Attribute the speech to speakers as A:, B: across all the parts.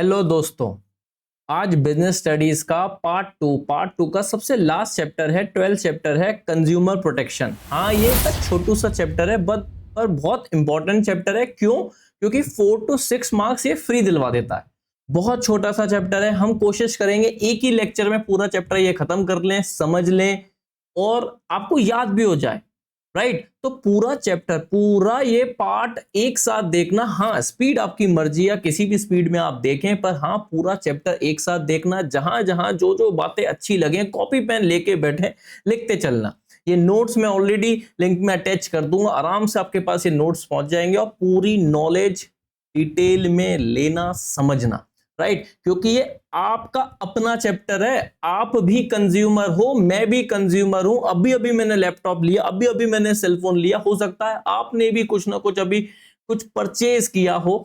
A: Hello दोस्तों। आज business studies का पार्ट टू का सबसे लास्ट चैप्टर है, 12th चैप्टर है कंज्यूमर प्रोटेक्शन। हाँ, ये एक छोटू सा चैप्टर है बट पर बहुत इंपॉर्टेंट चैप्टर है। क्यों? क्योंकि 4 to 6 मार्क्स ये फ्री दिलवा देता है। बहुत छोटा सा चैप्टर है, हम कोशिश करेंगे एक ही लेक्चर में पूरा चैप्टर ये खत्म कर लें, समझ लें और आपको याद भी हो जाए। राइट, तो पूरा चैप्टर, पूरा ये पार्ट एक साथ देखना। हाँ, स्पीड आपकी मर्जी है, किसी भी स्पीड में आप देखें, पर हाँ पूरा चैप्टर एक साथ देखना। जहां जहां जो जो बातें अच्छी लगे कॉपी पेन लेके बैठे, लिखते चलना। ये नोट्स मैं ऑलरेडी लिंक में अटैच कर दूंगा, आराम से आपके पास ये नोट्स पहुंच जाएंगे और पूरी नॉलेज डिटेल में लेना, समझना। राइट, क्योंकि ये आपका अपना चैप्टर है। आप भी कंज्यूमर हो, मैं भी कंज्यूमर हूं। अभी अभी मैंने लैपटॉप लिया, अभी अभी मैंने सेलफोन लिया, हो सकता है आपने भी कुछ ना कुछ अभी कुछ परचेज किया हो।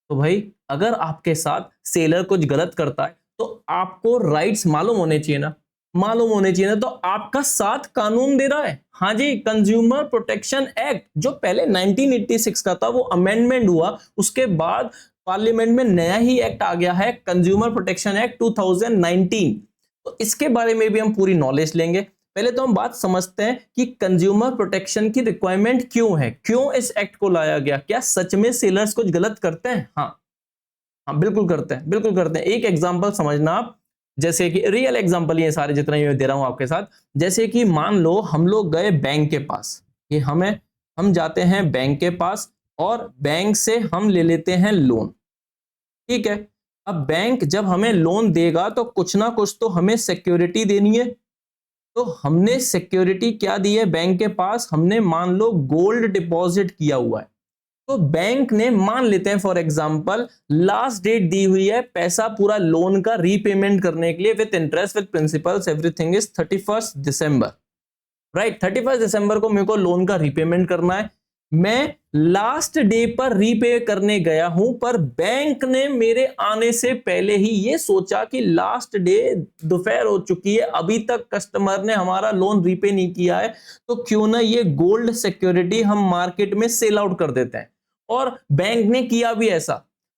A: तो भाई, अगर आपके साथ सेलर कुछ गलत करता है तो आपको राइट्स मालूम होने चाहिए ना, मालूम होने चाहिए ना। तो आपका साथ कानून दे रहा है। हाँ जी, कंज्यूमर प्रोटेक्शन एक्ट जो पहले 1986 का था, वो अमेंडमेंट हुआ, उसके बाद पार्लियामेंट में नया ही एक्ट आ गया है, कंज्यूमर प्रोटेक्शन एक्ट 2019। तो इसके बारे में भी हम पूरी नॉलेज लेंगे। पहले तो हम बात समझते हैं कि कंज्यूमर प्रोटेक्शन की रिक्वायरमेंट क्यों है, क्यों इस एक्ट को लाया गया। क्या सच में सेलर्स कुछ गलत करते हैं? हाँ, हाँ बिल्कुल करते हैं, बिल्कुल करते हैं। एक एग्जांपल समझना आप, जैसे कि रियल एग्जांपल ये सारे जितने मैं दे रहा हूं आपके साथ। जैसे कि मान लो हम लोग गए बैंक के पास, कि हम जाते हैं बैंक के पास और बैंक से हम ले लेते हैं लोन। ठीक है, अब बैंक जब हमें लोन देगा तो कुछ ना कुछ तो हमें सिक्योरिटी देनी है। तो हमने सिक्योरिटी क्या दी है बैंक के पास? हमने मान लो गोल्ड डिपॉजिट किया हुआ है। तो बैंक ने, मान लेते हैं फॉर एग्जांपल, लास्ट डेट दी हुई है पैसा पूरा लोन का रीपेमेंट करने के लिए, with interest with principles everything is 31 December. Right, 31 दिसंबर को मेरे को लोन का रीपेमेंट करना है। मैं लास्ट डे पर रीपे करने गया हूं, पर बैंक ने मेरे आने से पहले ही ये सोचा कि लास्ट डे दोपहर हो चुकी है, अभी तक कस्टमर ने हमारा लोन रीपे नहीं किया है, तो क्यों ना ये गोल्ड सिक्योरिटी हम मार्केट में सेल आउट कर देते हैं। और बैंक ने किया भी ऐसा।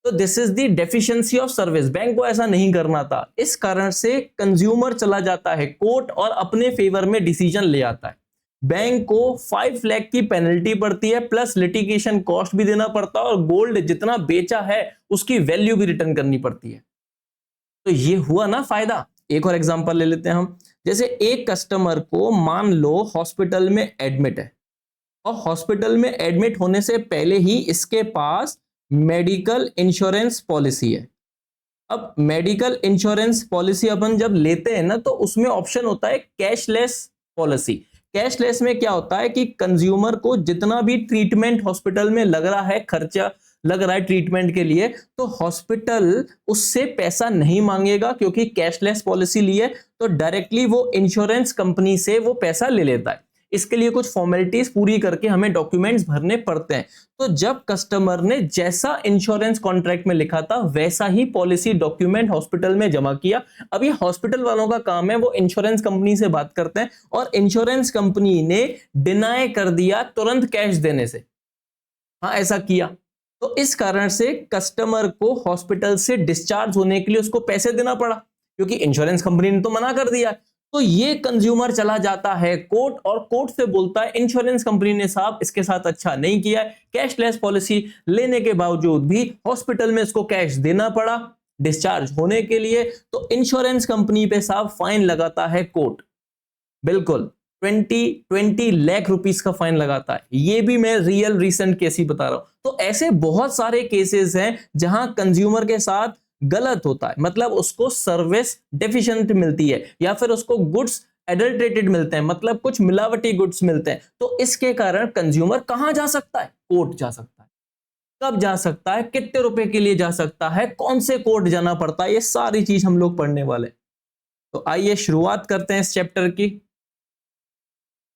A: तो this is the deficiency of service. Bank को ऐसा नहीं करना था, इस कारण से कंज्यूमर चला जाता है कोर्ट और अपने फेवर में डिसीजन ले आता है। बैंक को 5 लाख की पेनल्टी पड़ती है, प्लस लिटिगेशन कॉस्ट भी देना पड़ता है, और गोल्ड जितना बेचा है उसकी वैल्यू भी रिटर्न करनी पड़ती है। तो ये हुआ ना फायदा। एक और एग्जांपल ले लेते हैं हम। जैसे एक कस्टमर को मान लो हॉस्पिटल में एडमिट है, और हॉस्पिटल में एडमिट होने से पहले ही इसके पास मेडिकल इंश्योरेंस पॉलिसी है। अब मेडिकल इंश्योरेंस पॉलिसी अपन जब लेते हैं ना, तो उसमें ऑप्शन होता है कैशलेस पॉलिसी। कैशलेस में क्या होता है कि कंज्यूमर को जितना भी ट्रीटमेंट हॉस्पिटल में लग रहा है, खर्चा लग रहा है ट्रीटमेंट के लिए, तो हॉस्पिटल उससे पैसा नहीं मांगेगा, क्योंकि कैशलेस पॉलिसी ली है। तो डायरेक्टली वो इंश्योरेंस कंपनी से वो पैसा ले लेता है। इसके लिए कुछ फॉर्मेलिटीज पूरी करके हमें डॉक्यूमेंट्स भरने पड़ते हैं। तो जब कस्टमर ने जैसा इंश्योरेंस कॉन्ट्रैक्ट में लिखा था वैसा ही पॉलिसी डॉक्यूमेंट हॉस्पिटल में जमा किया। अब ये हॉस्पिटल वालों का काम है, वो इंश्योरेंस कंपनी से बात करते हैं, और इंश्योरेंस कंपनी ने डिनाई कर दिया तुरंत कैश देने से। हाँ, ऐसा किया। तो इस कारण से कस्टमर को हॉस्पिटल से डिस्चार्ज होने के लिए उसको पैसे देना पड़ा, क्योंकि इंश्योरेंस कंपनी ने तो मना कर दिया। तो ये कंज्यूमर चला जाता है कोर्ट, और कोर्ट से बोलता है इंश्योरेंस कंपनी ने साहब इसके साथ अच्छा नहीं किया है। कैशलेस पॉलिसी लेने के बावजूद भी हॉस्पिटल में इसको कैश देना पड़ा डिस्चार्ज होने के लिए। तो इंश्योरेंस कंपनी पे साहब फाइन लगाता है कोर्ट। बिल्कुल 20 लाख रुपीस का फाइन लगाता है। ये भी मैं रियल रिसेंट केस ही बता रहा हूं। तो ऐसे बहुत सारे केसेस हैं जहां कंज्यूमर के साथ गलत होता है, मतलब उसको सर्विस डेफिशिएंट मिलती है, या फिर उसको गुड्स एडल्ट्रेटेड मिलते हैं, मतलब कुछ मिलावटी गुड्स मिलते हैं। तो इसके कारण कंज्यूमर कहां जा सकता है? कोर्ट जा सकता है। कब जा सकता है, कितने रुपए के लिए जा सकता है, कौन से कोर्ट जाना पड़ता है, ये सारी चीज हम लोग पढ़ने वाले। तो आइए शुरुआत करते हैं इस चैप्टर की।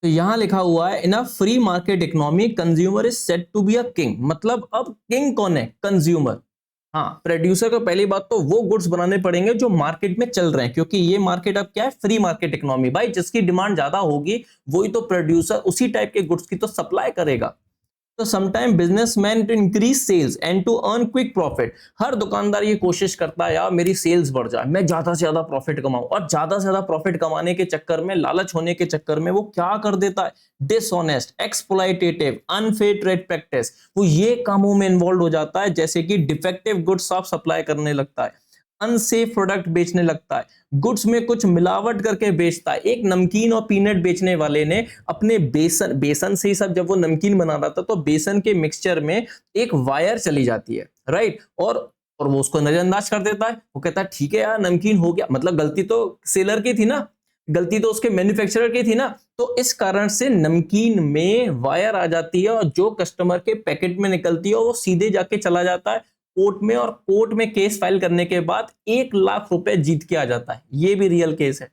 A: तो यहां लिखा हुआ है, in a free market economy consumer is said to be a king. मतलब अब किंग कौन है? कंज्यूमर। हाँ, प्रोड्यूसर को पहली बात तो वो गुड्स बनाने पड़ेंगे जो मार्केट में चल रहे हैं, क्योंकि ये मार्केट अब क्या है? Free market economy. भाई जिसकी डिमांड ज्यादा होगी वही तो प्रोड्यूसर उसी टाइप के गुड्स की तो सप्लाई करेगा। तो sometime businessman to increase sales and to earn quick profit, हर दुकानदार ये कोशिश करता है यार मेरी सेल्स बढ़ जाए, मैं ज्यादा से ज्यादा प्रॉफिट कमाऊं, और ज्यादा से ज्यादा प्रॉफिट कमाने के चक्कर में, लालच होने के चक्कर में वो क्या कर देता है, dishonest, exploitative, unfair trade practice, वो ये कामों में इन्वॉल्व हो जाता है, जैसे कि डिफेक्टिव गुड्स आप सप्लाई करने लगता है, अनसेफ प्रोडक्ट बेचने लगता है, गुड्स में कुछ मिलावट करके बेचता है। एक नमकीन और पीनट बेचने वाले ने अपने बेसन से ही सब, जब वो नमकीन बना रहा था तो बेसन के मिक्सचर में एक वायर चली जाती है, राइट, और वो उसको नजरअंदाज कर देता है। वो कहता है ठीक है यार नमकीन हो गया, मतलब गलती तो सेलर की थी ना, गलती तो उसके मैन्युफैक्चरर की थी ना। तो इस कारण से नमकीन में वायर आ जाती है और जो कस्टमर के पैकेट में निकलती है वो सीधे जाके चला जाता है कोर्ट में, और कोर्ट में केस फाइल करने के बाद 1 लाख रुपए जीत के आ जाता है। ये भी रियल केस है।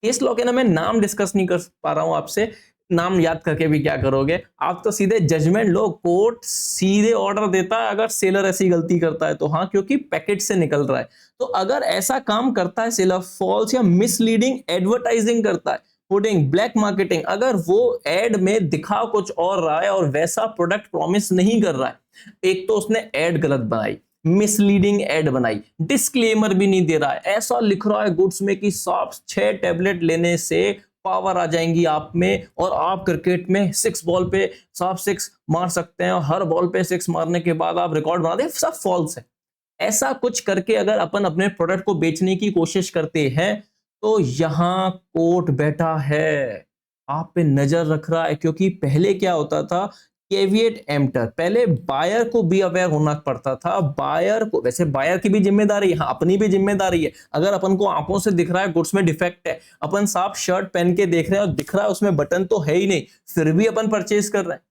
A: केस लॉ के ना मैं नाम डिस्कस नहीं कर पा रहा हूं आपसे, नाम याद करके भी क्या करोगे आप, तो सीधे जजमेंट लो, कोर्ट सीधे ऑर्डर देता है अगर सेलर ऐसी गलती करता है तो, हाँ, क्योंकि पैकेट से निकल रहा है। तो अगर ऐसा काम करता है सेलर, फॉल्स या मिसलीडिंग एडवर्टाइजिंग करता है, पुडिंग, ब्लैक मार्केटिंग, अगर वो एड में दिखा कुछ और रहा है और वैसा प्रोडक्ट प्रॉमिस नहीं कर रहा है, एक तो उसने एड गलत बनाई, मिसलीडिंग एड बनाई, डिस्क्लेमर भी नहीं दे रहा है, ऐसा लिख रहा है गुड्स में कि साफ 6 टैबलेट लेने से पावर आ जाएंगी आप में, और आप क्रिकेट में 6 बॉल पे साफ 6 मार सकते हैं, और हर बॉल पे 6 मारने के बाद आप रिकॉर्ड बना दे, सब फॉल्स है। ऐसा कुछ करके अगर अपन अपने प्रोडक्ट को बेचने की कोशिश करते हैं तो यहां कोर्ट बैठा है, आप पे नजर रख रहा है। क्योंकि पहले क्या होता था, कैविएट एम्प्टर, पहले बायर को भी अवेयर होना पड़ता था। बायर को, वैसे बायर की भी जिम्मेदारी है, हाँ, अपनी भी जिम्मेदारी है। अगर अपन को आंखों से दिख रहा है गुड्स में डिफेक्ट है, अपन साफ शर्ट पहन के देख रहे हैं और दिख रहा है उसमें बटन तो है ही नहीं, फिर भी अपन परचेज कर रहे हैं,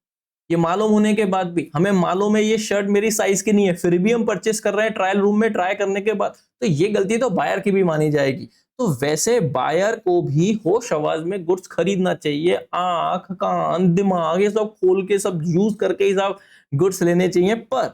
A: ये मालूम होने के बाद भी, हमें मालूम है ये शर्ट मेरी साइज की नहीं है, फिर भी हम परचेस कर रहे हैं ट्रायल रूम में ट्राई करने के बाद, तो ये गलती तो बायर की भी मानी जाएगी। तो वैसे बायर को भी होश आवाज में गुड्स खरीदना चाहिए, आंख, कान, दिमाग ये सब खोल के, सब यूज करके ही सब गुड्स लेने चाहिए। पर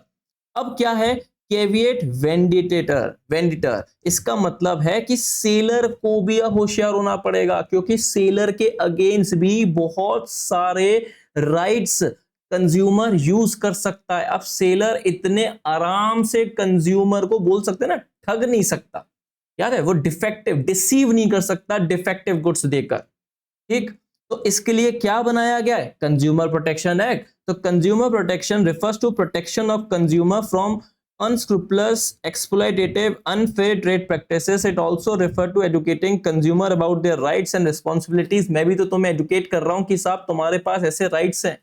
A: अब क्या है, कैविएट वेंडिटर, इसका मतलब है कि सेलर को भी अब होशियार होना पड़ेगा, क्योंकि सेलर के अगेंस्ट भी बहुत सारे राइट्स कंज्यूमर यूज कर सकता है। अब सेलर इतने आराम से कंज्यूमर को बोल सकते हैं ना, ठग नहीं सकता, याद है, वो डिसीव नहीं कर सकता डिफेक्टिव गुड्स देकर, ठीक। तो इसके लिए क्या बनाया गया है, कंज्यूमर प्रोटेक्शन एक्ट। तो consumer protection refers to protection of consumer from unscrupulous, exploitative, unfair trade practices. It also refer to educating consumer about their rights and responsibilities. मैं भी तो तुम्हें एजुकेट कर रहा हूं कि साहब तुम्हारे पास ऐसे राइट्स हैं,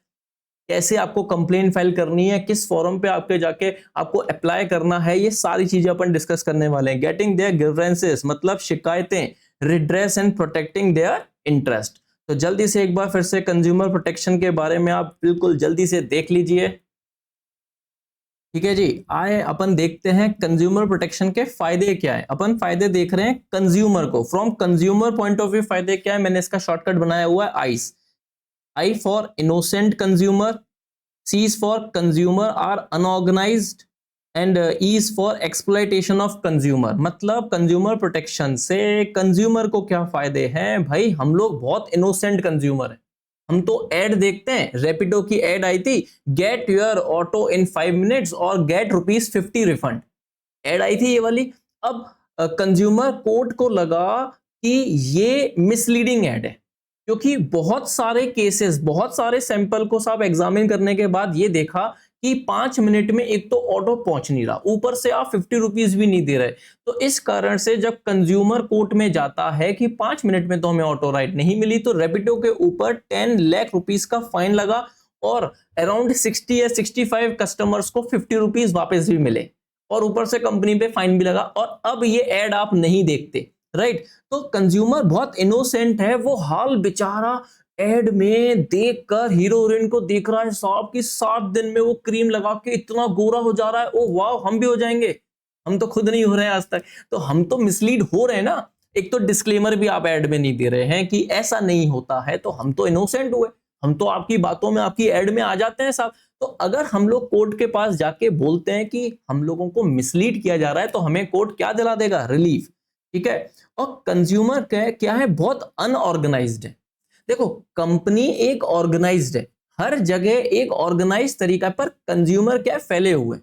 A: कैसे आपको कंप्लेंट फाइल करनी है, किस फॉरम पे आपके जाके आपको अप्लाई करना है, ये सारी चीजें अपन डिस्कस करने वाले हैं। गेटिंग देयर ग्रीवेंसेस मतलब शिकायतें, redress and protecting their interest. तो जल्दी से एक बार फिर से कंज्यूमर प्रोटेक्शन के बारे में आप बिल्कुल जल्दी से देख लीजिए, ठीक है जी। आए अपन देखते हैं कंज्यूमर प्रोटेक्शन के फायदे क्या है। अपन फायदे देख रहे हैं कंज्यूमर को, from consumer point of view फायदे क्या है, मैंने इसका शॉर्टकट बनाया हुआ है ice. I for innocent consumer, C is for consumer are unorganized and E is for exploitation of consumer। मतलब कंज्यूमर प्रोटेक्शन से कंज्यूमर को क्या फायदे हैं भाई, हम लोग बहुत इनोसेंट कंज्यूमर हैं। हम तो ऐड देखते हैं, रैपिडो की ऐड आई थी, get your auto in 5 minutes और गेट ₹50 रिफंड, ऐड आई थी ये वाली। अब कंज्यूमर कोर्ट को लगा कि ये मिसलीडिंग ऐड है, क्योंकि बहुत सारे केसेस, बहुत सारे सैंपल को सब एग्जामिन करने के बाद ये देखा कि 5 मिनट में एक तो ऑटो पहुंच नहीं रहा, ऊपर से आप ₹50 भी नहीं दे रहे। तो इस कारण से जब कंज्यूमर कोर्ट में जाता है कि 5 मिनट में तो हमें ऑटो राइड नहीं मिली, तो रैपिडो के ऊपर 10 लाख रुपीस का फाइन लगा और अराउंड 60 या 65 कस्टमर्स को ₹50 वापस भी मिले, और ऊपर से कंपनी पे फाइन भी लगा। और अब ये एड आप नहीं देखते, राइट। तो कंज्यूमर बहुत इनोसेंट है, वो हाल बेचारा एड में देखकर हीरो हीरोइन को देख रहा है साहब कि 7 दिन में वो क्रीम लगा के इतना गोरा हो जा रहा है, ओ वाह हम भी हो जाएंगे, हम तो खुद नहीं हो रहे हैं आज तक। तो हम तो मिसलीड हो रहे हैं ना, एक तो डिस्क्लेमर भी आप एड में नहीं दे रहे हैं कि ऐसा नहीं होता है, तो हम तो इनोसेंट हुए, हम तो आपकी बातों में, आपकी एड में आ जाते हैं साहब। तो अगर हम लोग कोर्ट के पास जाके बोलते हैं कि हम लोगों को मिसलीड किया जा रहा है, तो हमें कोर्ट क्या दिला देगा, रिलीफ, ठीक है। और कंज्यूमर क्या है, बहुत अनऑर्गेनाइज्ड है। देखो कंपनी एक ऑर्गेनाइज्ड है, हर जगह एक ऑर्गेनाइज तरीका पर कंज्यूमर क्या है, फैले हुए।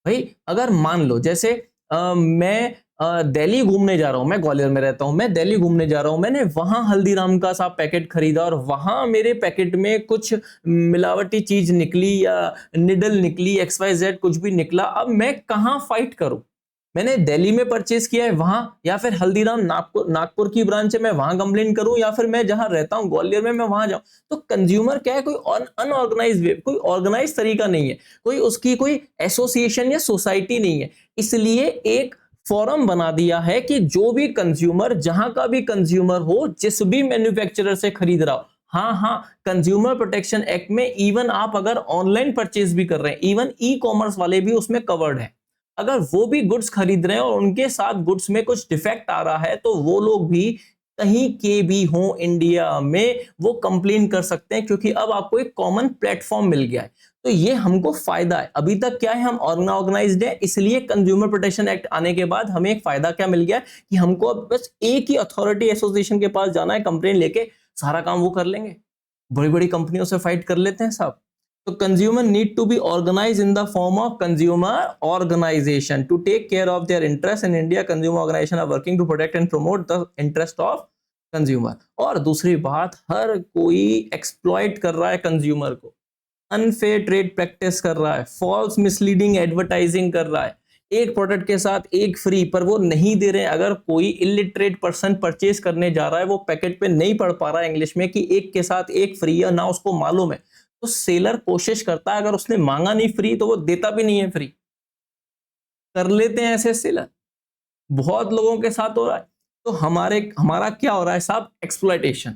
A: भाई अगर मान लो जैसे मैं दिल्ली घूमने जा रहा हूं, मैं ग्वालियर में रहता हूं, मैं दिल्ली घूमने जा रहा हूं, मैंने वहां हल्दीराम का सा पैकेट खरीदा और वहां मेरे पैकेट में कुछ मिलावटी चीज निकली या निडल निकली, XYZ कुछ भी निकला। अब मैं कहां फाइट करूं? मैंने दिल्ली में परचेज किया है वहां, या फिर हल्दीराम नागपुर की ब्रांच है, मैं वहां कंप्लेन करूं, या फिर मैं जहां रहता हूं ग्वालियर में मैं वहां जाऊं? तो कंज्यूमर क्या है, कोई अनऑर्गेनाइज वे, कोई ऑर्गेनाइज तरीका नहीं है, कोई उसकी कोई एसोसिएशन या सोसाइटी नहीं है। इसलिए एक फॉरम बना दिया है कि जो भी कंज्यूमर, जहां का भी कंज्यूमर हो, जिस भी मैन्युफैक्चरर से खरीद रहा हो, हाँ हाँ, कंज्यूमर प्रोटेक्शन एक्ट में इवन आप अगर ऑनलाइन परचेज भी कर रहे हैं, इवन ई कॉमर्स वाले भी उसमें कवर्ड है। अगर वो भी गुड्स खरीद रहे हैं और उनके साथ गुड्स में कुछ डिफेक्ट आ रहा है, तो वो लोग भी कहीं के भी हों इंडिया में वो कंप्लेन कर सकते हैं, क्योंकि अब आपको एक कॉमन प्लेटफॉर्म मिल गया है। तो ये हमको फायदा है। अभी तक क्या है, हम ऑर्गेनाइज्ड है, इसलिए कंज्यूमर प्रोटेक्शन एक्ट आने के बाद हमें एक फायदा क्या मिल गया कि हमको अब बस एक ही अथॉरिटी एसोसिएशन के पास जाना है, कंप्लेन लेके सारा काम वो कर लेंगे। बड़ी बड़ी कंपनियों से फाइट कर लेते हैं साहब। तो consumer need to be organized in the form of consumer organization to take care of their interest in India. Consumer organization are working to protect and promote the interest of consumer. और दूसरी बात, हर कोई exploit कर रहा है consumer को, unfair trade practice कर रहा है, फॉल्स मिसलीडिंग एडवर्टाइजिंग कर रहा है, एक प्रोडक्ट के साथ एक फ्री, पर वो नहीं दे रहे हैं। अगर कोई इलिटरेट पर्सन परचेज करने जा रहा है, वो पैकेट पे नहीं पढ़ पा रहा है इंग्लिश में कि एक के साथ एक फ्री है, ना उसको मालूम है, तो सेलर कोशिश करता है, अगर उसने मांगा नहीं फ्री तो वो देता भी नहीं है फ्री। कर लेते हैं ऐसे सेलर, बहुत लोगों के साथ हो रहा है। तो हमारा क्या हो रहा है साहब, एक्सप्लॉयटेशन।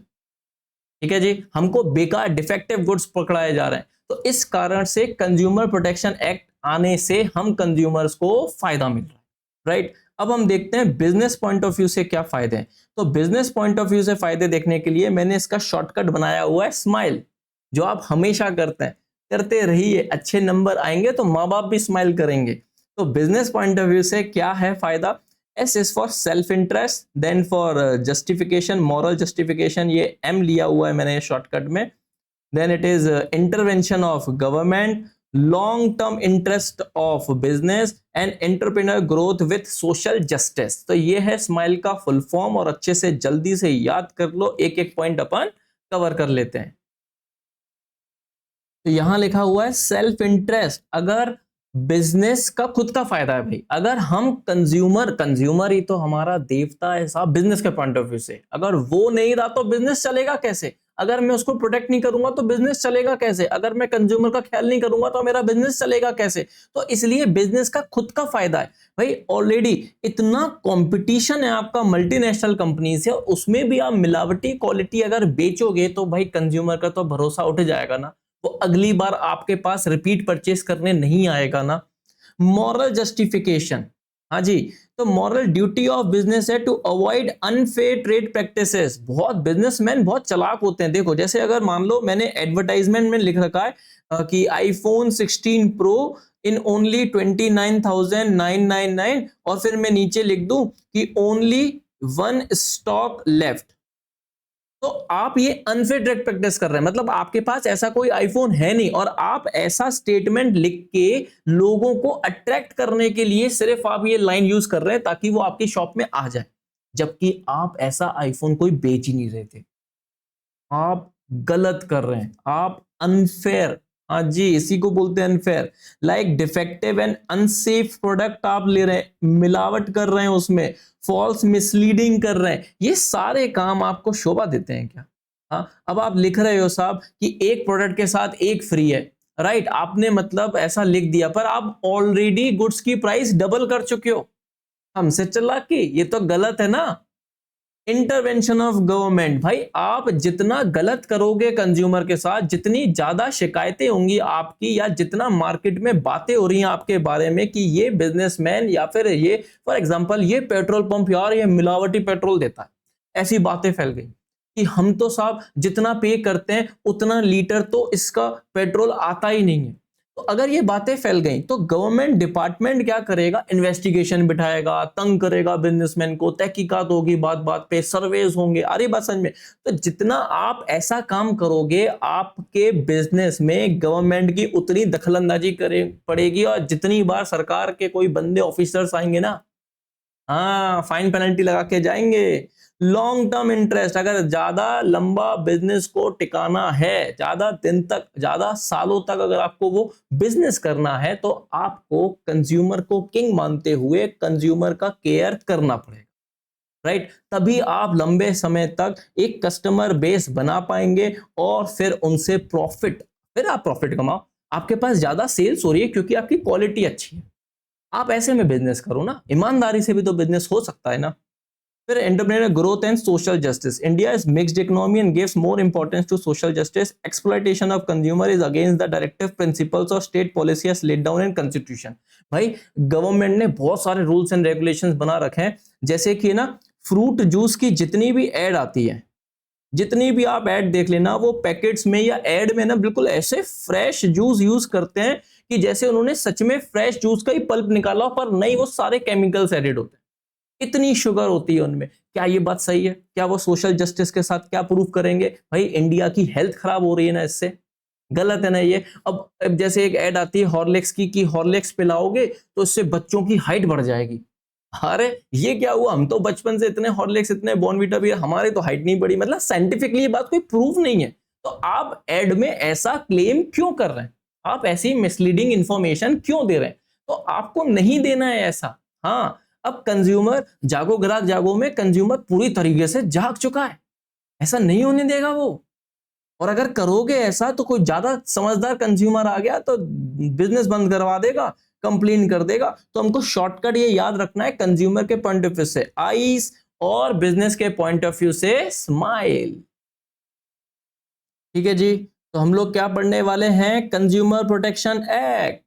A: ठीक है जी, हमको बेकार डिफेक्टिव गुड्स पकड़ाए जा रहे हैं। तो इस कारण से कंज्यूमर प्रोटेक्शन एक्ट आने से हम कंज्यूमर्स को फायदा मिल रहा है, राइट। अब हम देखते हैं बिजनेस पॉइंट ऑफ व्यू से क्या फायदे हैं। तो बिजनेस पॉइंट ऑफ व्यू से फायदे देखने के लिए मैंने इसका शॉर्टकट बनाया हुआ है स्माइल, जो आप हमेशा करते हैं, करते रहिए, अच्छे नंबर आएंगे तो माँ बाप भी स्माइल करेंगे। तो बिजनेस पॉइंट ऑफ व्यू से क्या है फायदा? S is for self interest, then for justification, moral justification, ये M लिया हुआ है मैंने शॉर्टकट में। then it is intervention of government, long term interest of business and entrepreneur growth with social justice। तो ये है स्माइल का फुल फॉर्म, और अच्छे से जल्दी से याद कर लो, एक एक पॉइंट अपन कवर कर लेते हैं। तो यहां लिखा हुआ है सेल्फ इंटरेस्ट, अगर बिजनेस का खुद का फायदा है भाई। अगर हम कंज्यूमर ही तो हमारा देवता है साहब बिजनेस के पॉइंट ऑफ व्यू से, अगर वो नहीं रहा तो बिजनेस चलेगा कैसे? अगर मैं उसको प्रोटेक्ट नहीं करूंगा तो बिजनेस चलेगा कैसे? अगर मैं कंज्यूमर का ख्याल नहीं करूंगा तो मेरा बिजनेस चलेगा कैसे? तो इसलिए बिजनेस का खुद का फायदा है भाई। ऑलरेडी इतना कंपटीशन है आपका मल्टीनेशनल कंपनी से, उसमें भी आप मिलावटी क्वालिटी अगर बेचोगे तो भाई कंज्यूमर का तो भरोसा उठ जाएगा ना, वो अगली बार आपके पास रिपीट परचेस करने नहीं आएगा ना। मॉरल जस्टिफिकेशन, हाँ जी, तो मॉरल ड्यूटी ऑफ बिजनेस है to avoid unfair trade practices. बहुत बिजनेसमैन बहुत चालाक होते हैं। देखो जैसे अगर मान लो मैंने एडवर्टाइजमेंट में लिख रखा है कि आईफोन 16 प्रो इन ओनली 29,999, और फिर मैं नीचे लिख दूं कि ओनली 1 स्टॉक लेफ्ट, तो आप ये अनफेयर ट्रेड प्रैक्टिस कर रहे हैं। मतलब आपके पास ऐसा कोई आईफोन है नहीं, और आप ऐसा स्टेटमेंट लिख के लोगों को अट्रैक्ट करने के लिए सिर्फ आप ये लाइन यूज कर रहे हैं ताकि वो आपकी शॉप में आ जाए, जबकि आप ऐसा आईफोन कोई बेच ही नहीं रहे थे। आप गलत कर रहे हैं, आप अनफेयर, हाँ जी, इसी को बोलते हैं unfair. Like defective and unsafe product आप ले रहे हैं, मिलावट कर रहे हैं उसमें, फॉल्स मिसलीडिंग कर रहे हैं, ये सारे काम आपको शोभा देते हैं क्या? हाँ, अब आप लिख रहे हो साहब कि एक प्रोडक्ट के साथ एक फ्री है, राइट, आपने मतलब ऐसा लिख दिया, पर आप ऑलरेडी गुड्स की प्राइस डबल कर चुके हो। हमसे चालाकी, ये तो गलत है ना। इंटरवेंशन ऑफ गवर्नमेंट, भाई आप जितना गलत करोगे कंज्यूमर के साथ, जितनी ज्यादा शिकायतें होंगी आपकी, या जितना मार्केट में बातें हो रही हैं आपके बारे में कि ये बिजनेसमैन या फिर ये फॉर एग्जांपल ये पेट्रोल पंप यार ये मिलावटी पेट्रोल देता है, ऐसी बातें फैल गई कि हम तो साहब जितना पे करते हैं उतना लीटर तो इसका पेट्रोल आता ही नहीं है। तो अगर ये बातें फैल गई तो गवर्नमेंट डिपार्टमेंट क्या करेगा, इन्वेस्टिगेशन बिठाएगा, तंग करेगा बिजनेसमैन को, तहकीकात होगी बात बात पे, सर्वेज होंगे, अरे बात समझ में। तो जितना आप ऐसा काम करोगे आपके बिजनेस में गवर्नमेंट की उतनी दखलंदाजी करे पड़ेगी, और जितनी बार सरकार के कोई बंदे ऑफिसर्स आएंगे ना, हाँ फाइन पेनल्टी लगा के जाएंगे। लॉन्ग टर्म इंटरेस्ट, अगर ज्यादा लंबा बिजनेस को टिकाना है, ज्यादा दिन तक, ज्यादा सालों तक अगर आपको वो बिजनेस करना है, तो आपको कंज्यूमर को किंग मानते हुए कंज्यूमर का केयर करना पड़ेगा, राइट। तभी आप लंबे समय तक एक कस्टमर बेस बना पाएंगे और फिर उनसे प्रॉफिट, फिर आप प्रॉफिट कमाओ। आपके पास ज्यादा सेल्स हो रही है क्योंकि आपकी क्वालिटी अच्छी है, आप ऐसे में बिजनेस करो ना, ईमानदारी से भी तो बिजनेस हो सकता है ना। फिर entrepreneur growth and social justice, India is mixed economy and gives more importance to social justice, exploitation of consumer is against the directive principles of state policy as laid down in constitution. भाई government ने बहुत सारे rules and regulations बना रखे हैं, जैसे कि ना फ्रूट जूस की जितनी भी एड आती है, जितनी भी आप ऐड देख लेना, वो पैकेट्स में या ऐड में ना बिल्कुल ऐसे फ्रेश जूस यूज करते हैं कि जैसे उन्होंने सच में फ्रेश जूस का ही पल्प निकाला, पर नहीं, वो सारे केमिकल्स एडेड होते हैं, इतनी शुगर होती है उनमें। क्या ये बात सही है? क्या वो सोशल जस्टिस के साथ क्या प्रूव करेंगे? भाई इंडिया की हेल्थ खराब हो रही है ना इससे, गलत है ना ये। अब जैसे एक ऐड आती है हॉर्लिक्स की कि हॉर्लिक्स पिलाओगे तो इससे बच्चों की हाइट बढ़ जाएगी। अरे ये क्या हुआ, हम तो बचपन से इतने हॉर्लिक्स इतने बॉर्नवीटा भी, हमारी तो हाइट नहीं बढ़ी, मतलब साइंटिफिकली ये बात कोई प्रूफ नहीं है। तो आप एड में ऐसा क्लेम क्यों कर रहे हैं? आप ऐसी मिसलीडिंग इंफॉर्मेशन क्यों दे रहे हैं? तो आपको नहीं देना है ऐसा। हाँ, अब कंज्यूमर जागो ग्राहक जागो में कंज्यूमर पूरी तरीके से जाग चुका है, ऐसा नहीं होने देगा वो। और अगर करोगे ऐसा तो कोई ज्यादा समझदार कंज्यूमर आ गया तो बिजनेस बंद करवा देगा, कंप्लेन कर देगा। तो हमको शॉर्टकट ये याद रखना है, कंज्यूमर के पॉइंट ऑफ व्यू से आईज और बिजनेस के पॉइंट ऑफ व्यू से स्माइल। ठीक है जी, तो हम लोग क्या पढ़ने वाले हैं? Consumer protection act,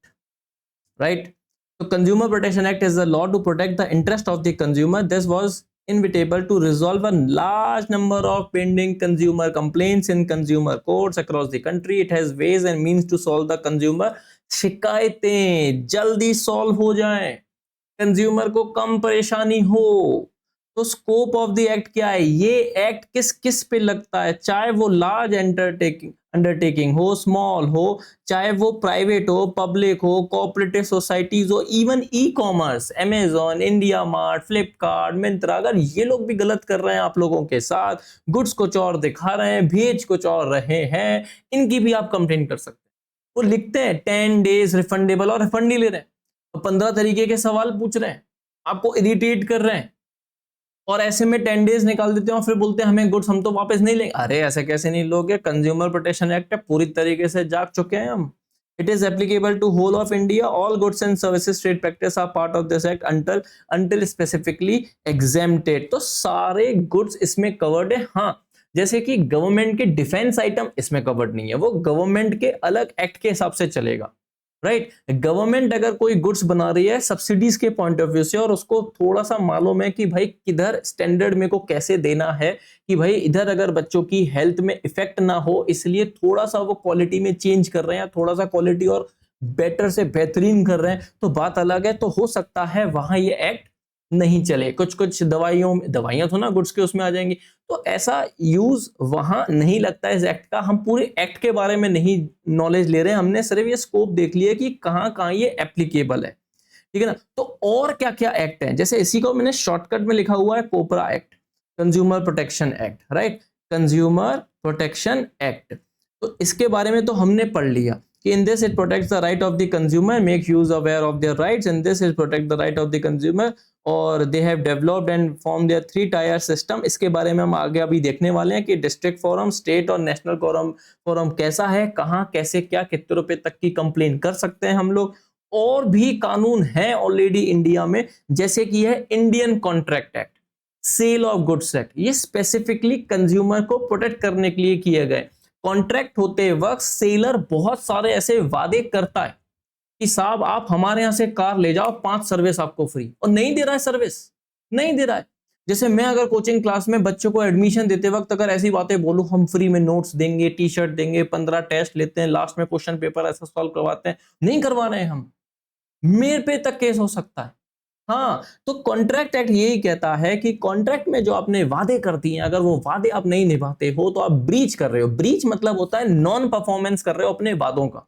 A: right. तो consumer protection act is the law to protect the interest of the consumer. This was inevitable to resolve a large number of pending consumer complaints in consumer courts across the country. It has ways and means to solve the consumer शिकायतें जल्दी solve हो जाएं, consumer को कम परेशानी हो। तो scope of the act क्या है? ये एक्ट किस किस पे लगता है, चाहे वो लार्ज अंडरटेकिंग हो, स्मॉल हो, चाहे वो प्राइवेट हो, पब्लिक हो, कोऑपरेटिव सोसाइटीज हो, even e commerce, Amazon, India mart, Flipkart, Myntra, अगर ये लोग भी गलत कर रहे हैं आप लोगों के साथ, गुड्स कुछ और दिखा रहे हैं, भेज कुछ और रहे हैं, इनकी भी आप कंप्लेन कर सकते हैं। वो लिखते हैं 10 डेज रिफंडेबल और रिफंड नहीं ले रहे हैं, तो 15 तरीके के सवाल पूछ रहे हैं, आपको इरिटेट कर रहे हैं, और ऐसे में 10 डेज निकाल देते हैं और फिर बोलते हैं हमें गुड्स हम तो वापस नहीं लेंगे। अरे ऐसे कैसे नहीं लोगे? कंज्यूमर प्रोटेक्शन एक्ट है, पूरी तरीके से जाग चुके हैं हम। It is applicable to whole of India, all goods and services trade practice are part of this act until specifically exempted. तो सारे गुड्स इसमें कवर्ड है। हाँ, जैसे कि गवर्नमेंट के डिफेंस आइटम इसमें कवर्ड नहीं है, वो गवर्नमेंट के अलग एक्ट के हिसाब से चलेगा, राइट। गवर्नमेंट अगर कोई गुड्स बना रही है सब्सिडीज के पॉइंट ऑफ व्यू से, और उसको थोड़ा सा मालूम है कि भाई किधर स्टैंडर्ड में को कैसे देना है, कि भाई इधर अगर बच्चों की हेल्थ में इफेक्ट ना हो, इसलिए थोड़ा सा वो क्वालिटी में चेंज कर रहे हैं, थोड़ा सा क्वालिटी और बेटर से बेहतरीन कर रहे हैं, तो बात अलग है। तो हो सकता है वहां ये एक्ट नहीं चले, कुछ कुछ दवाइयां तो ना गुड्स के उसमें आ जाएंगी, तो ऐसा यूज वहां नहीं लगता है इस एक्ट का। हम पूरे एक्ट के बारे में नहीं नॉलेज ले रहे हैं, हमने सिर्फ ये स्कोप देख लिया कि कहां कहां ये एप्लीकेबल है, ठीक है ना। तो और क्या क्या एक्ट है, जैसे इसी को मैंने शॉर्टकट में लिखा हुआ है COPRA act, consumer protection act, right, consumer protection act. तो इसके बारे में तो हमने पढ़ लिया कि in this it protects the right of the consumer, make use aware of their rights, in this it protect the right of the consumer, और they have developed and formed their 3-tier system। इसके बारे में हम आगे अभी देखने वाले हैं कि डिस्ट्रिक्ट फोरम, स्टेट और नेशनल फोरम कैसा है, कहाँ कैसे क्या कितने रुपए तक की कंप्लेन कर सकते हैं हम लोग। और भी कानून हैं ऑलरेडी इंडिया में, जैसे कि है Indian contract act, sale of goods act, ये स्पेसिफिकली कंज्यूमर को प्रोटेक्ट करने के लिए किए गए। कॉन्ट्रैक्ट होते वक्त सेलर बहुत सारे ऐसे वादे करता है कि साहब आप हमारे यहां से कार ले जाओ, 5 सर्विस आपको फ्री, और नहीं दे रहा है सर्विस, नहीं दे रहा है। जैसे मैं अगर कोचिंग क्लास में बच्चों को एडमिशन देते वक्त अगर ऐसी बातें बोलूं, हम फ्री में नोट्स देंगे, टी शर्ट देंगे, 15 टेस्ट लेते हैं, लास्ट में क्वेश्चन पेपर ऐसा सॉल्व करवाते हैं, नहीं करवा रहे हैं हम, मेरे पे तक केस हो सकता है। हाँ, तो कॉन्ट्रैक्ट एक्ट यही कहता है कि कॉन्ट्रैक्ट में जो आपने वादे कर दिए, अगर वो वादे आप नहीं निभाते हो तो आप ब्रीच कर रहे हो। ब्रीच मतलब होता है नॉन परफॉर्मेंस कर रहे हो अपने वादों का।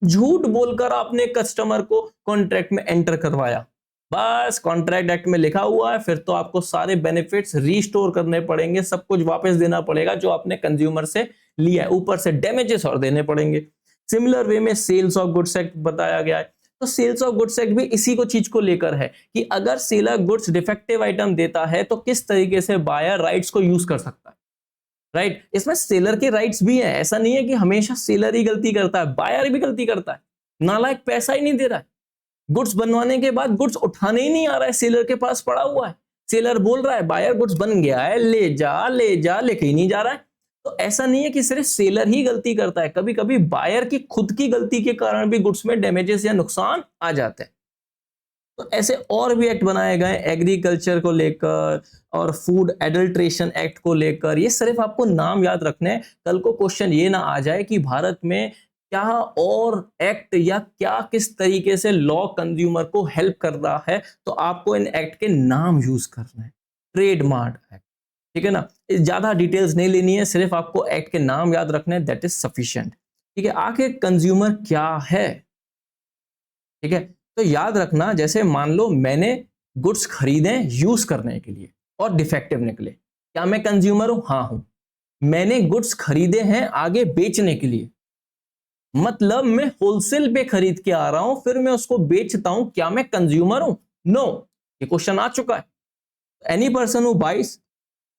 A: झूठ बोलकर आपने कस्टमर को कॉन्ट्रैक्ट में एंटर करवाया, बस कॉन्ट्रैक्ट एक्ट में लिखा हुआ है, फिर तो आपको सारे बेनिफिट्स रीस्टोर करने पड़ेंगे, सब कुछ वापस देना पड़ेगा जो आपने कंज्यूमर से लिया है, ऊपर से डैमेजेस और देने पड़ेंगे। सिमिलर वे में सेल्स ऑफ गुड्स एक्ट बताया गया है, तो सेल्स ऑफ गुड्स एक्ट भी इसी को चीज को लेकर है कि अगर सेलर गुड्स डिफेक्टिव आइटम देता है तो किस तरीके से बायर राइट्स को यूज कर सकता है, राइट। इसमें सेलर के राइट्स भी हैं, ऐसा नहीं है कि हमेशा सेलर ही गलती करता है, बायर भी गलती करता है। नालायक पैसा ही नहीं दे रहा है, गुड्स बनवाने के बाद गुड्स उठाने ही नहीं आ रहा है, सेलर के पास पड़ा हुआ है, सेलर बोल रहा है बायर गुड्स बन गया है, ले जा लेके ही नहीं जा रहा है। तो ऐसा नहीं है कि सिर्फ सेलर ही गलती करता है, कभी कभी बायर की खुद की गलती के कारण भी गुड्स में डैमेजेस या नुकसान आ जाते हैं। तो ऐसे और भी एक्ट बनाए गए एग्रीकल्चर को लेकर और फूड एडल्ट्रेशन एक्ट को लेकर, ये सिर्फ आपको नाम याद रखने हैं, कल को क्वेश्चन ये ना आ जाए कि भारत में क्या और एक्ट या क्या किस तरीके से लॉ कंज्यूमर को हेल्प कर रहा है, तो आपको इन एक्ट के नाम यूज करना है। ट्रेडमार्क एक्ट, ठीक है ना, ज्यादा डिटेल्स नहीं लेनी है, सिर्फ आपको एक्ट के नाम याद रखने हैं, दैट इज सफिशिएंट। ठीक है, आखिर कंज्यूमर क्या है, ठीक है, तो याद रखना, जैसे मान लो मैंने गुड्स खरीदे यूज करने के लिए और डिफेक्टिव निकले, क्या मैं कंज्यूमर हूं? हाँ हूं। मैंने गुड्स खरीदे हैं आगे बेचने के लिए, मतलब मैं होलसेल पे खरीद के आ रहा हूं फिर मैं उसको बेचता हूं, क्या मैं कंज्यूमर हूं? नो, ये क्वेश्चन आ चुका है। Any person who buys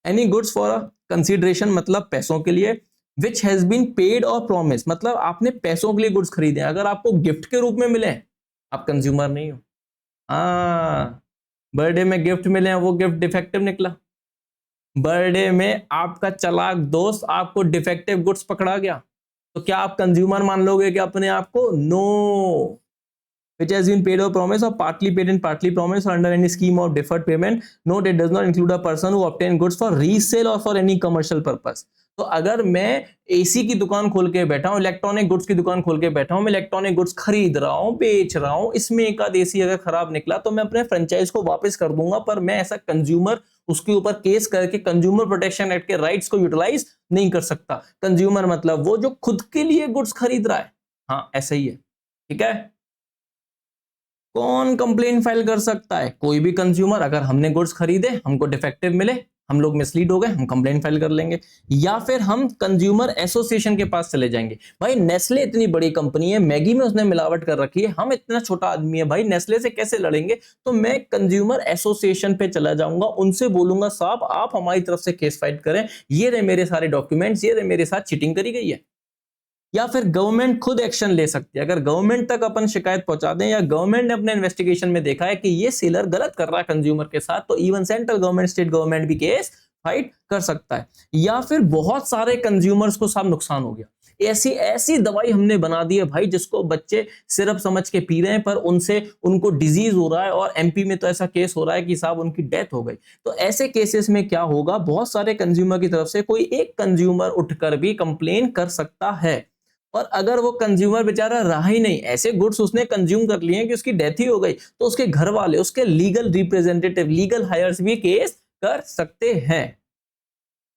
A: any goods for a consideration, मतलब पैसों के लिए, which has been paid or promise, मतलब आपने पैसों के लिए गुड्स खरीदे, अगर आपको गिफ्ट के रूप में मिले आप कंज्यूमर नहीं हो। हाँ, बर्थडे में गिफ्ट मिले हैं, वो गिफ्ट डिफेक्टिव निकला, बर्थडे में आपका चालाक दोस्त आपको डिफेक्टिव गुड्स पकड़ा गया, तो क्या आप कंज्यूमर मान लोगे कि अपने आप को? No. Which has been paid or promise or partly paid and partly promised or under any scheme of deferred payment. Note, it does not include a person who obtain goods for resale or for any commercial purpose. तो अगर मैं AC की दुकान खोल के बैठा हूं, electronic goods की दुकान खोल के बैठा हूं, मैं इलेक्ट्रॉनिक गुड्स खरीद रहा हूं, बेच रहा हूं, इसमें एक आध एसी अगर खराब निकला तो मैं अपने फ्रेंचाइज को वापस कर दूंगा, पर मैं ऐसा कंज्यूमर उसके ऊपर केस करके कंज्यूमर प्रोटेक्शन एक्ट के राइट्स को यूटिलाइज नहीं कर सकता। कंज्यूमर मतलब वो जो खुद के लिए गुड्स खरीद रहा है, हाँ ऐसा ही है, ठीक है। कौन कंप्लेन फाइल कर सकता है? कोई भी कंज्यूमर, अगर हमने गुड्स खरीदे हमको डिफेक्टिव मिले, हम लोग मिसलीड हो गए, हम कंप्लेन फाइल कर लेंगे, या फिर हम कंज्यूमर एसोसिएशन के पास चले जाएंगे। भाई नेस्ले इतनी बड़ी कंपनी है, मैगी में उसने मिलावट कर रखी है, हम इतना छोटा आदमी है भाई, नेस्ले से कैसे लड़ेंगे? तो मैं कंज्यूमर एसोसिएशन पे चला जाऊंगा, उनसे बोलूंगा साहब आप हमारी तरफ से केस फाइट करें, ये रहे मेरे सारे डॉक्यूमेंट्स, ये रहे मेरे साथ चीटिंग करी गई है। या फिर गवर्नमेंट खुद एक्शन ले सकती है, अगर गवर्नमेंट तक अपन शिकायत पहुंचा दें या गवर्नमेंट ने अपने इन्वेस्टिगेशन में देखा है कि ये सेलर गलत कर रहा है कंज्यूमर के साथ, तो even central government, state government भी केस फाइट कर सकता है। या फिर बहुत सारे कंज्यूमर्स को सब नुकसान हो गया, ऐसी ऐसी दवाई हमने बना दी है भाई जिसको बच्चे सिर्फ समझ के पी रहे हैं, पर उनसे उनको डिजीज हो रहा है, और एमपी में तो ऐसा केस हो रहा है कि साहब उनकी डेथ हो गई। तो ऐसे केसेस में क्या होगा, बहुत सारे कंज्यूमर की तरफ से कोई एक कंज्यूमर उठकर भी कंप्लेन कर सकता है, और अगर वो कंज्यूमर बेचारा रहा ही नहीं, ऐसे गुड्स उसने कंज्यूम कर लिए कि उसकी डेथ ही हो गई, तो उसके घर वाले, उसके लीगल रिप्रेजेंटेटिव, लीगल हायर्स भी केस कर सकते हैं।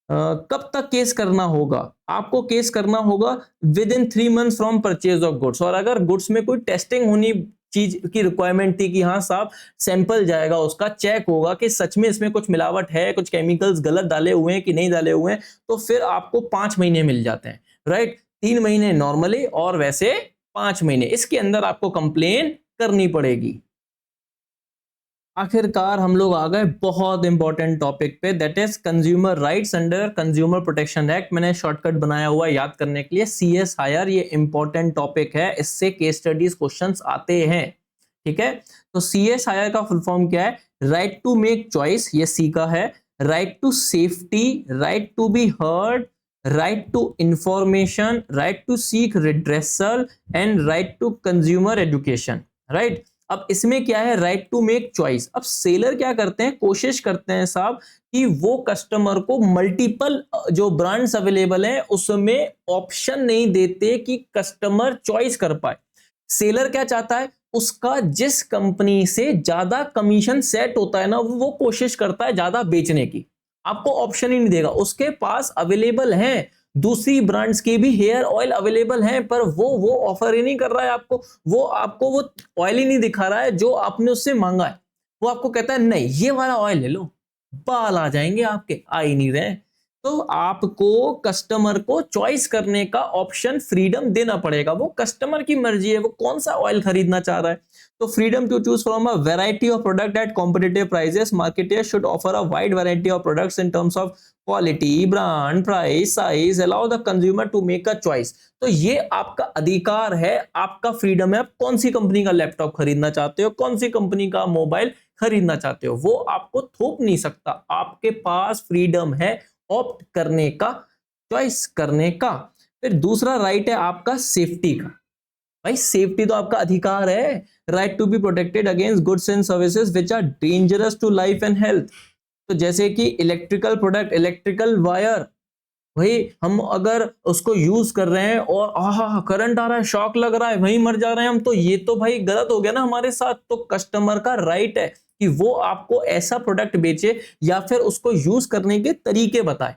A: कब तक केस करना होगा? आपको केस करना होगा with in 3 months from purchase of goods, और अगर गुड्स में कोई टेस्टिंग होनी चीज की रिक्वायरमेंट थी कि हाँ साहब सैंपल जाएगा, उसका चेक होगा कि सच में इसमें कुछ मिलावट है, कुछ केमिकल्स गलत डाले हुए हैं कि नहीं डाले हुए हैं, तो फिर आपको 5 महीने मिल जाते हैं, राइट। 3 महीने नॉर्मली और वैसे 5 महीने, इसके अंदर आपको कंप्लेन करनी पड़ेगी। आखिरकार हम लोग आ गए बहुत इंपॉर्टेंट टॉपिक पे, that is consumer rights under consumer protection act. मैंने शॉर्टकट बनाया हुआ है याद करने के लिए, CS हायर, ये इंपॉर्टेंट टॉपिक है, इससे केस स्टडीज क्वेश्चंस आते हैं, ठीक है। तो CS हायर का फुल फॉर्म क्या है? राइट टू मेक चॉइस, ये सी का है, right to safety, right to be heard, right to information, right to seek redressal and right to consumer education, right। अब इसमें क्या है, राइट टू मेक चॉइस। अब सेलर क्या करते हैं, कोशिश करते हैं साहब कि वो कस्टमर को मल्टीपल जो ब्रांड्स अवेलेबल हैं उसमें ऑप्शन नहीं देते कि कस्टमर चॉइस कर पाए। सेलर क्या चाहता है, उसका जिस कंपनी से ज्यादा कमीशन सेट होता है ना, वो कोशिश करता है ज्यादा बेचने की। आपको ऑप्शन ही नहीं देगा, उसके पास अवेलेबल है दूसरी ब्रांड्स के भी हेयर ऑयल अवेलेबल हैं, पर वो ऑफर ही नहीं कर रहा है आपको, वो ऑयल ही नहीं दिखा रहा है जो आपने उससे मांगा है। वो आपको कहता है नहीं ये वाला ऑयल ले लो, बाल आ जाएंगे आपके, आ ही नहीं रहे। तो आपको कस्टमर को चॉइस करने का ऑप्शन, फ्रीडम देना पड़ेगा। वो कस्टमर की मर्जी है, वो कौन सा ऑयल खरीदना चाह रहा है। तो freedom to choose from a variety of product at competitive prices, marketers should offer a wide variety of products in terms of quality, brand, price, size, allow the consumer to make a choice. तो ये आपका अधिकार है, आपका freedom है, आप कौन सी company का लैपटॉप खरीदना चाहते हो, कौन सी कंपनी का मोबाइल खरीदना चाहते हो, वो आपको थोप नहीं सकता। आपके पास फ्रीडम है ऑप्ट करने का, चॉइस करने का। फिर दूसरा राइट है आपका सेफ्टी का। भाई सेफ्टी तो आपका अधिकार है, right to be protected against goods and services which are dangerous to life and health. तो जैसे कि इलेक्ट्रिकल प्रोडक्ट, इलेक्ट्रिकल वायर, भाई हम अगर उसको यूज कर रहे हैं और आहा करंट आ रहा है, शॉक लग रहा है, वहीं मर जा रहे हैं हम, तो ये तो भाई गलत हो गया ना हमारे साथ। तो कस्टमर का राइट है कि वो आपको ऐसा प्रोडक्ट बेचे या फिर उसको यूज करने के तरीके बताए,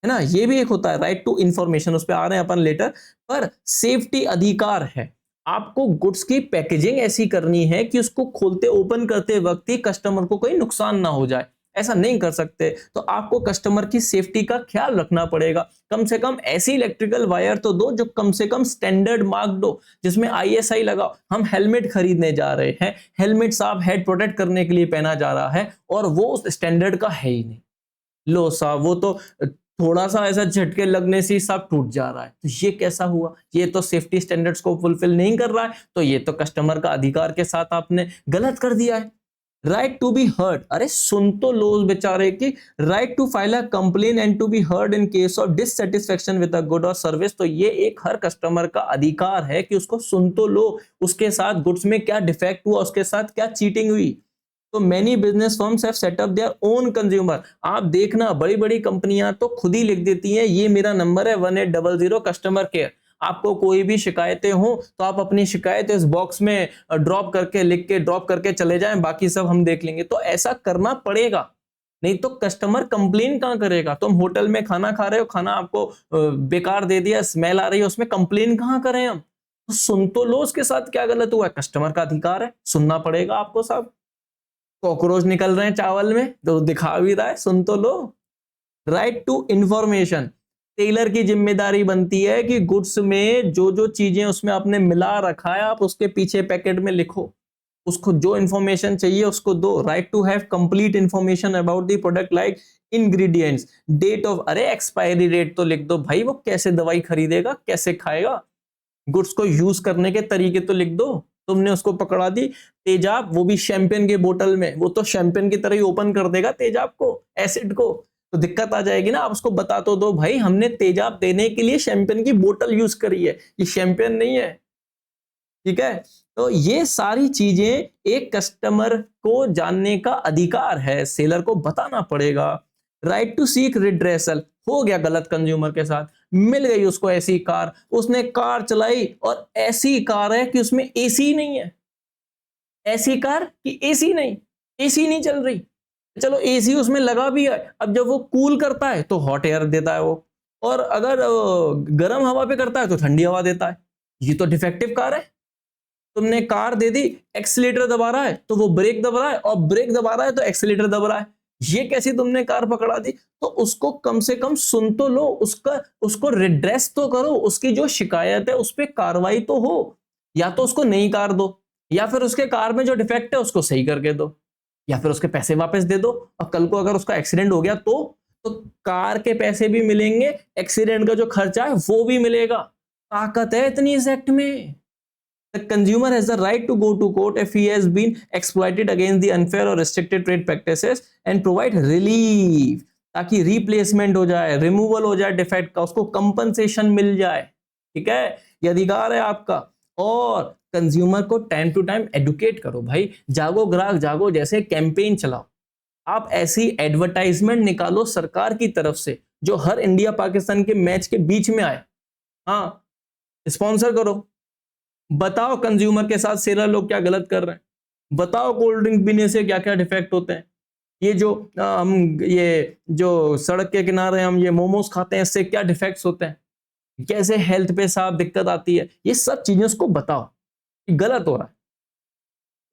A: है ना। ये भी एक होता है राइट टू इंफॉर्मेशन, उस पर आ रहे हैं अपन लेटर। पर सेफ्टी अधिकार है, आपको गुड्स की पैकेजिंग ऐसी करनी है कि उसको खोलते ओपन करते वक्त ही कस्टमर को कोई नुकसान ना हो जाए। ऐसा नहीं कर सकते, तो आपको कस्टमर की सेफ्टी का ख्याल रखना पड़ेगा। कम से कम ऐसी इलेक्ट्रिकल वायर तो दो जो कम से कम स्टैंडर्ड मार्क दो, जिसमें आईएसआई लगाओ। हम हेलमेट खरीदने जा रहे हैं, हेलमेट साहब हेड प्रोटेक्ट करने के लिए पहना जा रहा है और वो उस स्टैंडर्ड का है ही नहीं। लो साहब वो तो थोड़ा सा ऐसा झटके लगने से ही सब टूट जा रहा है, तो ये कैसा हुआ, ये तो सेफ्टी स्टैंडर्ड्स को फुलफिल नहीं कर रहा है, तो ये तो कस्टमर का अधिकार के साथ आपने गलत कर दिया है। राइट टू बी हर्ड, अरे सुन तो लो बेचारे की, right to file a complaint and to be heard in case of dissatisfaction with a good or service. तो ये एक हर कस्टमर का अधिकार है कि उसको सुन तो लो, उसके साथ गुड्स में क्या डिफेक्ट हुआ, उसके साथ क्या चीटिंग हुई। तो many business firms have set up their own consumer. आप देखना बड़ी बड़ी कंपनियां तो खुद ही लिख देती हैं, ये मेरा नंबर है 1800 कस्टमर केयर। आपको कोई भी शिकायतें हो तो आप अपनी शिकायत इस बॉक्स में ड्रॉप करके, लिख के ड्रॉप करके चले जाएं, बाकी सब हम देख लेंगे। तो ऐसा करना पड़ेगा, नहीं तो कस्टमर कंप्लेन कहां करेगा। तुम होटल में खाना खा रहे हो, खाना आपको बेकार दे दिया, स्मेल आ रही है, उसमें कंप्लेन कहां करें हम। तो सुन तो लो उसके साथ क्या गलत हुआ है, कस्टमर का अधिकार है, सुनना पड़ेगा आपको साहब। कॉकरोच निकल रहे हैं चावल में तो दिखा भी रहा है, सुन तो लो। राइट टू इंफॉर्मेशन, टेलर की जिम्मेदारी बनती है कि गुड्स में जो जो चीजें उसमें आपने मिला रखा है, आप उसके पीछे पैकेट में लिखो, उसको जो इंफॉर्मेशन चाहिए उसको दो। Right to have complete information about the product like ingredients, date of, अरे एक्सपायरी डेट तो लिख दो भाई, वो कैसे दवाई खरीदेगा, कैसे खाएगा। गुड्स को यूज करने के तरीके तो लिख दो। तुमने उसको पकड़ा दी तेजाब, वो भी शैंपेन के बोतल में, वो तो शैंपेन की तरह ही ओपन कर देगा तेजाब को, एसिड को, तो दिक्कत आ जाएगी ना। आप उसको बता तो दो भाई हमने तेजाब देने के लिए शैंपेन की बोतल यूज करी है, ये शैंपेन नहीं है, ठीक है। तो ये सारी चीजें एक कस्टमर को जानने का अधिकार है, सेलर को बताना पड़ेगा। राइट टू सीक रिड्रेसल, हो गया गलत कंज्यूमर के साथ, मिल गई उसको ऐसी कार, उसने कार चलाई और ऐसी कार है कि उसमें एसी नहीं है, ऐसी कार कि एसी नहीं, एसी नहीं चल रही। चलो एसी उसमें लगा भी है, अब जब वो कूल करता है तो हॉट एयर देता है वो, और अगर गर्म हवा पे करता है तो ठंडी हवा देता है। ये तो डिफेक्टिव कार है। तुमने कार दे दी, एक्सीलेटर दबा रहा है तो वो ब्रेक दबा रहा है, और ब्रेक दबा रहा है तो एक्सीलेटर दबा रहा है, ये कैसी तुमने कार पकड़ा दी। तो उसको कम से कम सुन तो लो, उसको रिड्रेस तो करो, उसकी जो शिकायत है उस पर कार्रवाई तो हो। या तो उसको नई कार दो, या फिर उसके कार में जो डिफेक्ट है उसको सही करके दो, या फिर उसके पैसे वापस दे दो। और कल को अगर उसका एक्सीडेंट हो गया तो कार के पैसे भी मिलेंगे, एक्सीडेंट का जो खर्चा है वो भी मिलेगा। ताकत है इतनी इस एक्ट में। The consumer has the right to go to court if he has been exploited against the unfair or restricted trade practices and provide relief, ताकि रिप्लेसमेंट हो जाए, रिमूवल हो जाए डिफेक्ट का, उसको कंपनसेशन मिल जाए, ठीक है। ये अधिकार है आपका। और कंज्यूमर को टाइम टू टाइम एडुकेट करो भाई, जागो ग्राहक जागो जैसे कैंपेन चलाओ। आप ऐसी एडवर्टाइजमेंट निकालो सरकार की तरफ से जो हर इंडिया पाकिस्तान के मैच के बीच में आए। हाँ, स्पॉन्सर करो, बताओ कंज्यूमर के साथ सेलर लोग क्या गलत कर रहे हैं, बताओ कोल्ड ड्रिंक पीने से क्या क्या डिफेक्ट होते हैं, ये जो हम ये जो सड़क के किनारे हम ये मोमोज खाते हैं इससे क्या डिफेक्ट्स होते हैं, कैसे हेल्थ पे साफ दिक्कत आती है, ये सब चीजें उसको बताओ कि गलत हो रहा है।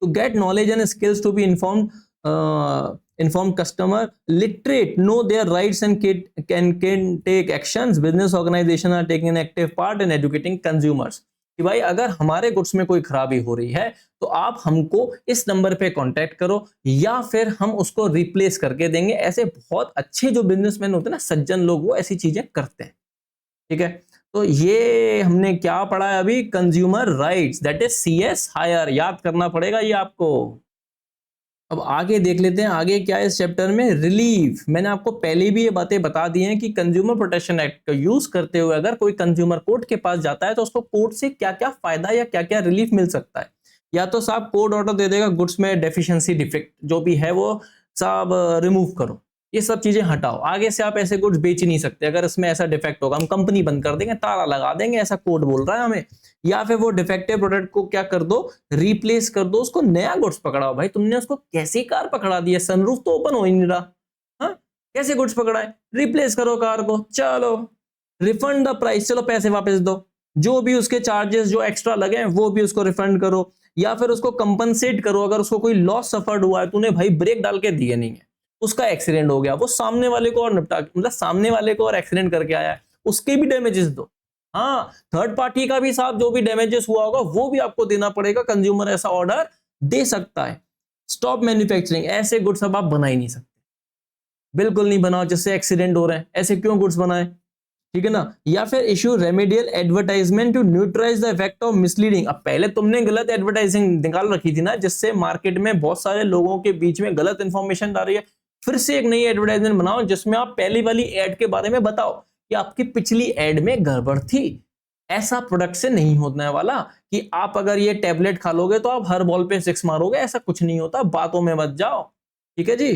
A: To get knowledge and skills to be informed customer literate know their rights and can take actions. Business organization are taking an active part in educating consumers कि भाई अगर हमारे गुड्स में कोई खराबी हो रही है तो आप हमको इस नंबर पे कांटेक्ट करो या फिर हम उसको रिप्लेस करके देंगे। ऐसे बहुत अच्छे जो बिजनेसमैन होते हैं ना, सज्जन लोग, वो ऐसी चीजें करते हैं। ठीक है, तो ये हमने क्या पढ़ा है अभी, consumer rights, that is CS higher, याद करना पड़ेगा ये आपको। अब आगे देख लेते हैं, आगे क्या है इस चैप्टर में, रिलीफ। मैंने आपको पहले भी ये बातें बता दी हैं कि कंज्यूमर प्रोटेक्शन एक्ट का यूज करते हुए अगर कोई कंज्यूमर कोर्ट के पास जाता है तो उसको कोर्ट से क्या क्या फायदा या क्या क्या रिलीफ मिल सकता है। या तो साहब कोर्ट ऑर्डर दे देगा, गुड्स में डेफिशिएंसी डिफेक्ट जो भी है वो साहब रिमूव करो, ये सब चीजें हटाओ, आगे से आप ऐसे गुड्स बेच ही नहीं सकते, अगर इसमें ऐसा डिफेक्ट होगा हम कंपनी बंद कर देंगे, ताला लगा देंगे, ऐसा कोर्ट बोल रहा है हमें। या फिर वो डिफेक्टिव प्रोडक्ट को क्या कर दो, रिप्लेस कर दो, उसको नया गुड्स पकड़ाओ। भाई तुमने उसको कैसी कार पकड़ा दी है, सनरूफ तो ओपन हो ही नहीं रहा, हाँ कैसे गुड्स पकड़ाए, रिप्लेस करो कार को, चलो रिफंड द प्राइस, चलो पैसे वापस दो, जो भी उसके चार्जेस जो एक्स्ट्रा लगे हैं वो भी उसको रिफंड करो, या फिर उसको कंपनसेट करो अगर उसको कोई लॉस सफर्ड हुआ है, तूने भाई ब्रेक डाल के दिए नहीं है, उसका एक्सीडेंट हो गया, वो सामने वाले को और निपटा, मतलब सामने वाले को और एक्सीडेंट करके आया है, उसके भी डैमेजेस दो। हाँ, थर्ड पार्टी का भी साथ जो भी डैमेजेस हुआ होगा वो भी आपको देना पड़ेगा, कंज्यूमर ऐसा ऑर्डर दे सकता है। स्टॉप मैन्युफैक्चरिंग, ऐसे गुड्स अब आप बना ही नहीं सकते, बिल्कुल नहीं बनाओ जिससे एक्सीडेंट हो रहे हैं, ऐसे क्यों गुड्स बनाए, ठीक है ना। या फिर issue remedial advertisement to neutralise the effect of misleading. अब पहले तुमने गलत एडवर्टाइजिंग निकाल रखी थी ना, जिससे मार्केट में बहुत सारे लोगों के बीच में गलत इंफॉर्मेशन आ रही है, फिर से एक नई एडवर्टाइजमेंट बनाओ जिसमें आप पहली वाली एड के बारे में बताओ कि आपकी पिछली एड में गड़बड़ थी, ऐसा प्रोडक्ट से नहीं होने वाला कि आप अगर ये टैबलेट खा लोगे तो आप हर बॉल पे 6 मारोगे, ऐसा कुछ नहीं होता, बातों में मत जाओ, ठीक है जी।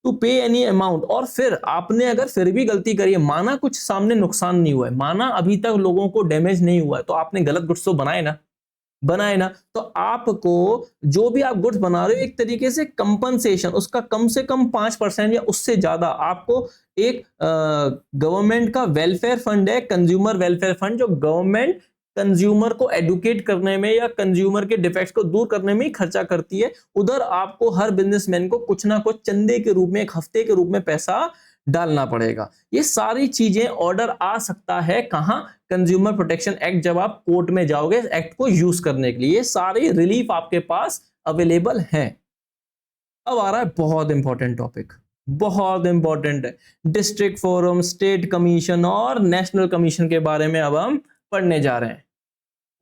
A: टू पे एनी अमाउंट, और फिर आपने अगर फिर भी गलती करी है, माना कुछ सामने नुकसान नहीं हुआ है, माना अभी तक लोगों को डैमेज नहीं हुआ है, तो आपने गलत गुड्स तो बनाए ना, तो आपको जो भी आप गुड्स बना रहे हो एक तरीके से कंपनसेशन उसका कम से कम 5% या उससे ज्यादा आपको एक गवर्नमेंट का वेलफेयर फंड है, कंज्यूमर वेलफेयर फंड, जो गवर्नमेंट कंज्यूमर को एडुकेट करने में या कंज्यूमर के डिफेक्ट्स को दूर करने में ही खर्चा करती है, उधर आपको हर बिजनेसमैन को कुछ ना कुछ चंदे के रूप में, एक हफ्ते के रूप में पैसा डालना पड़ेगा। ये सारी चीजें ऑर्डर आ सकता है कहां, कंज्यूमर प्रोटेक्शन एक्ट, जब आप कोर्ट में जाओगे एक्ट को यूज करने के लिए, ये सारी रिलीफ आपके पास अवेलेबल हैं। अब आ रहा है बहुत इंपॉर्टेंट टॉपिक, बहुत इंपॉर्टेंट है, डिस्ट्रिक्ट फोरम, स्टेट कमीशन और नेशनल कमीशन के बारे में अब हम पढ़ने जा रहे हैं।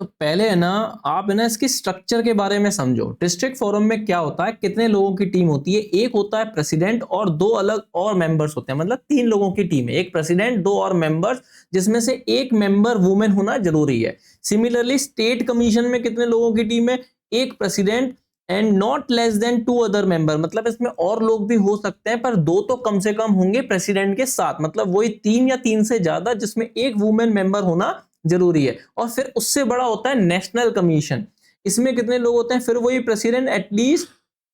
A: तो पहले है ना आप है ना इसके स्ट्रक्चर के बारे में समझो। डिस्ट्रिक्ट फोरम में क्या होता है, कितने लोगों की टीम होती है, एक होता है प्रेसिडेंट और 2 अलग और मेंबर्स होते हैं, मतलब 3 लोगों की टीम है, एक प्रेसिडेंट 2 और मेंबर्स, जिसमें से एक मेंबर वुमेन होना जरूरी है। सिमिलरली स्टेट कमीशन में कितने लोगों की टीम है, एक president and not less than 2 other member, मतलब इसमें और लोग भी हो सकते हैं पर 2 तो कम से कम होंगे प्रेसिडेंट के साथ, मतलब वही 3 या 3 से ज्यादा जिसमें एक वुमेन मेंबर होना जरूरी है। और फिर उससे बड़ा होता है नेशनल कमीशन, इसमें कितने लोग होते हैं, फिर वही president at least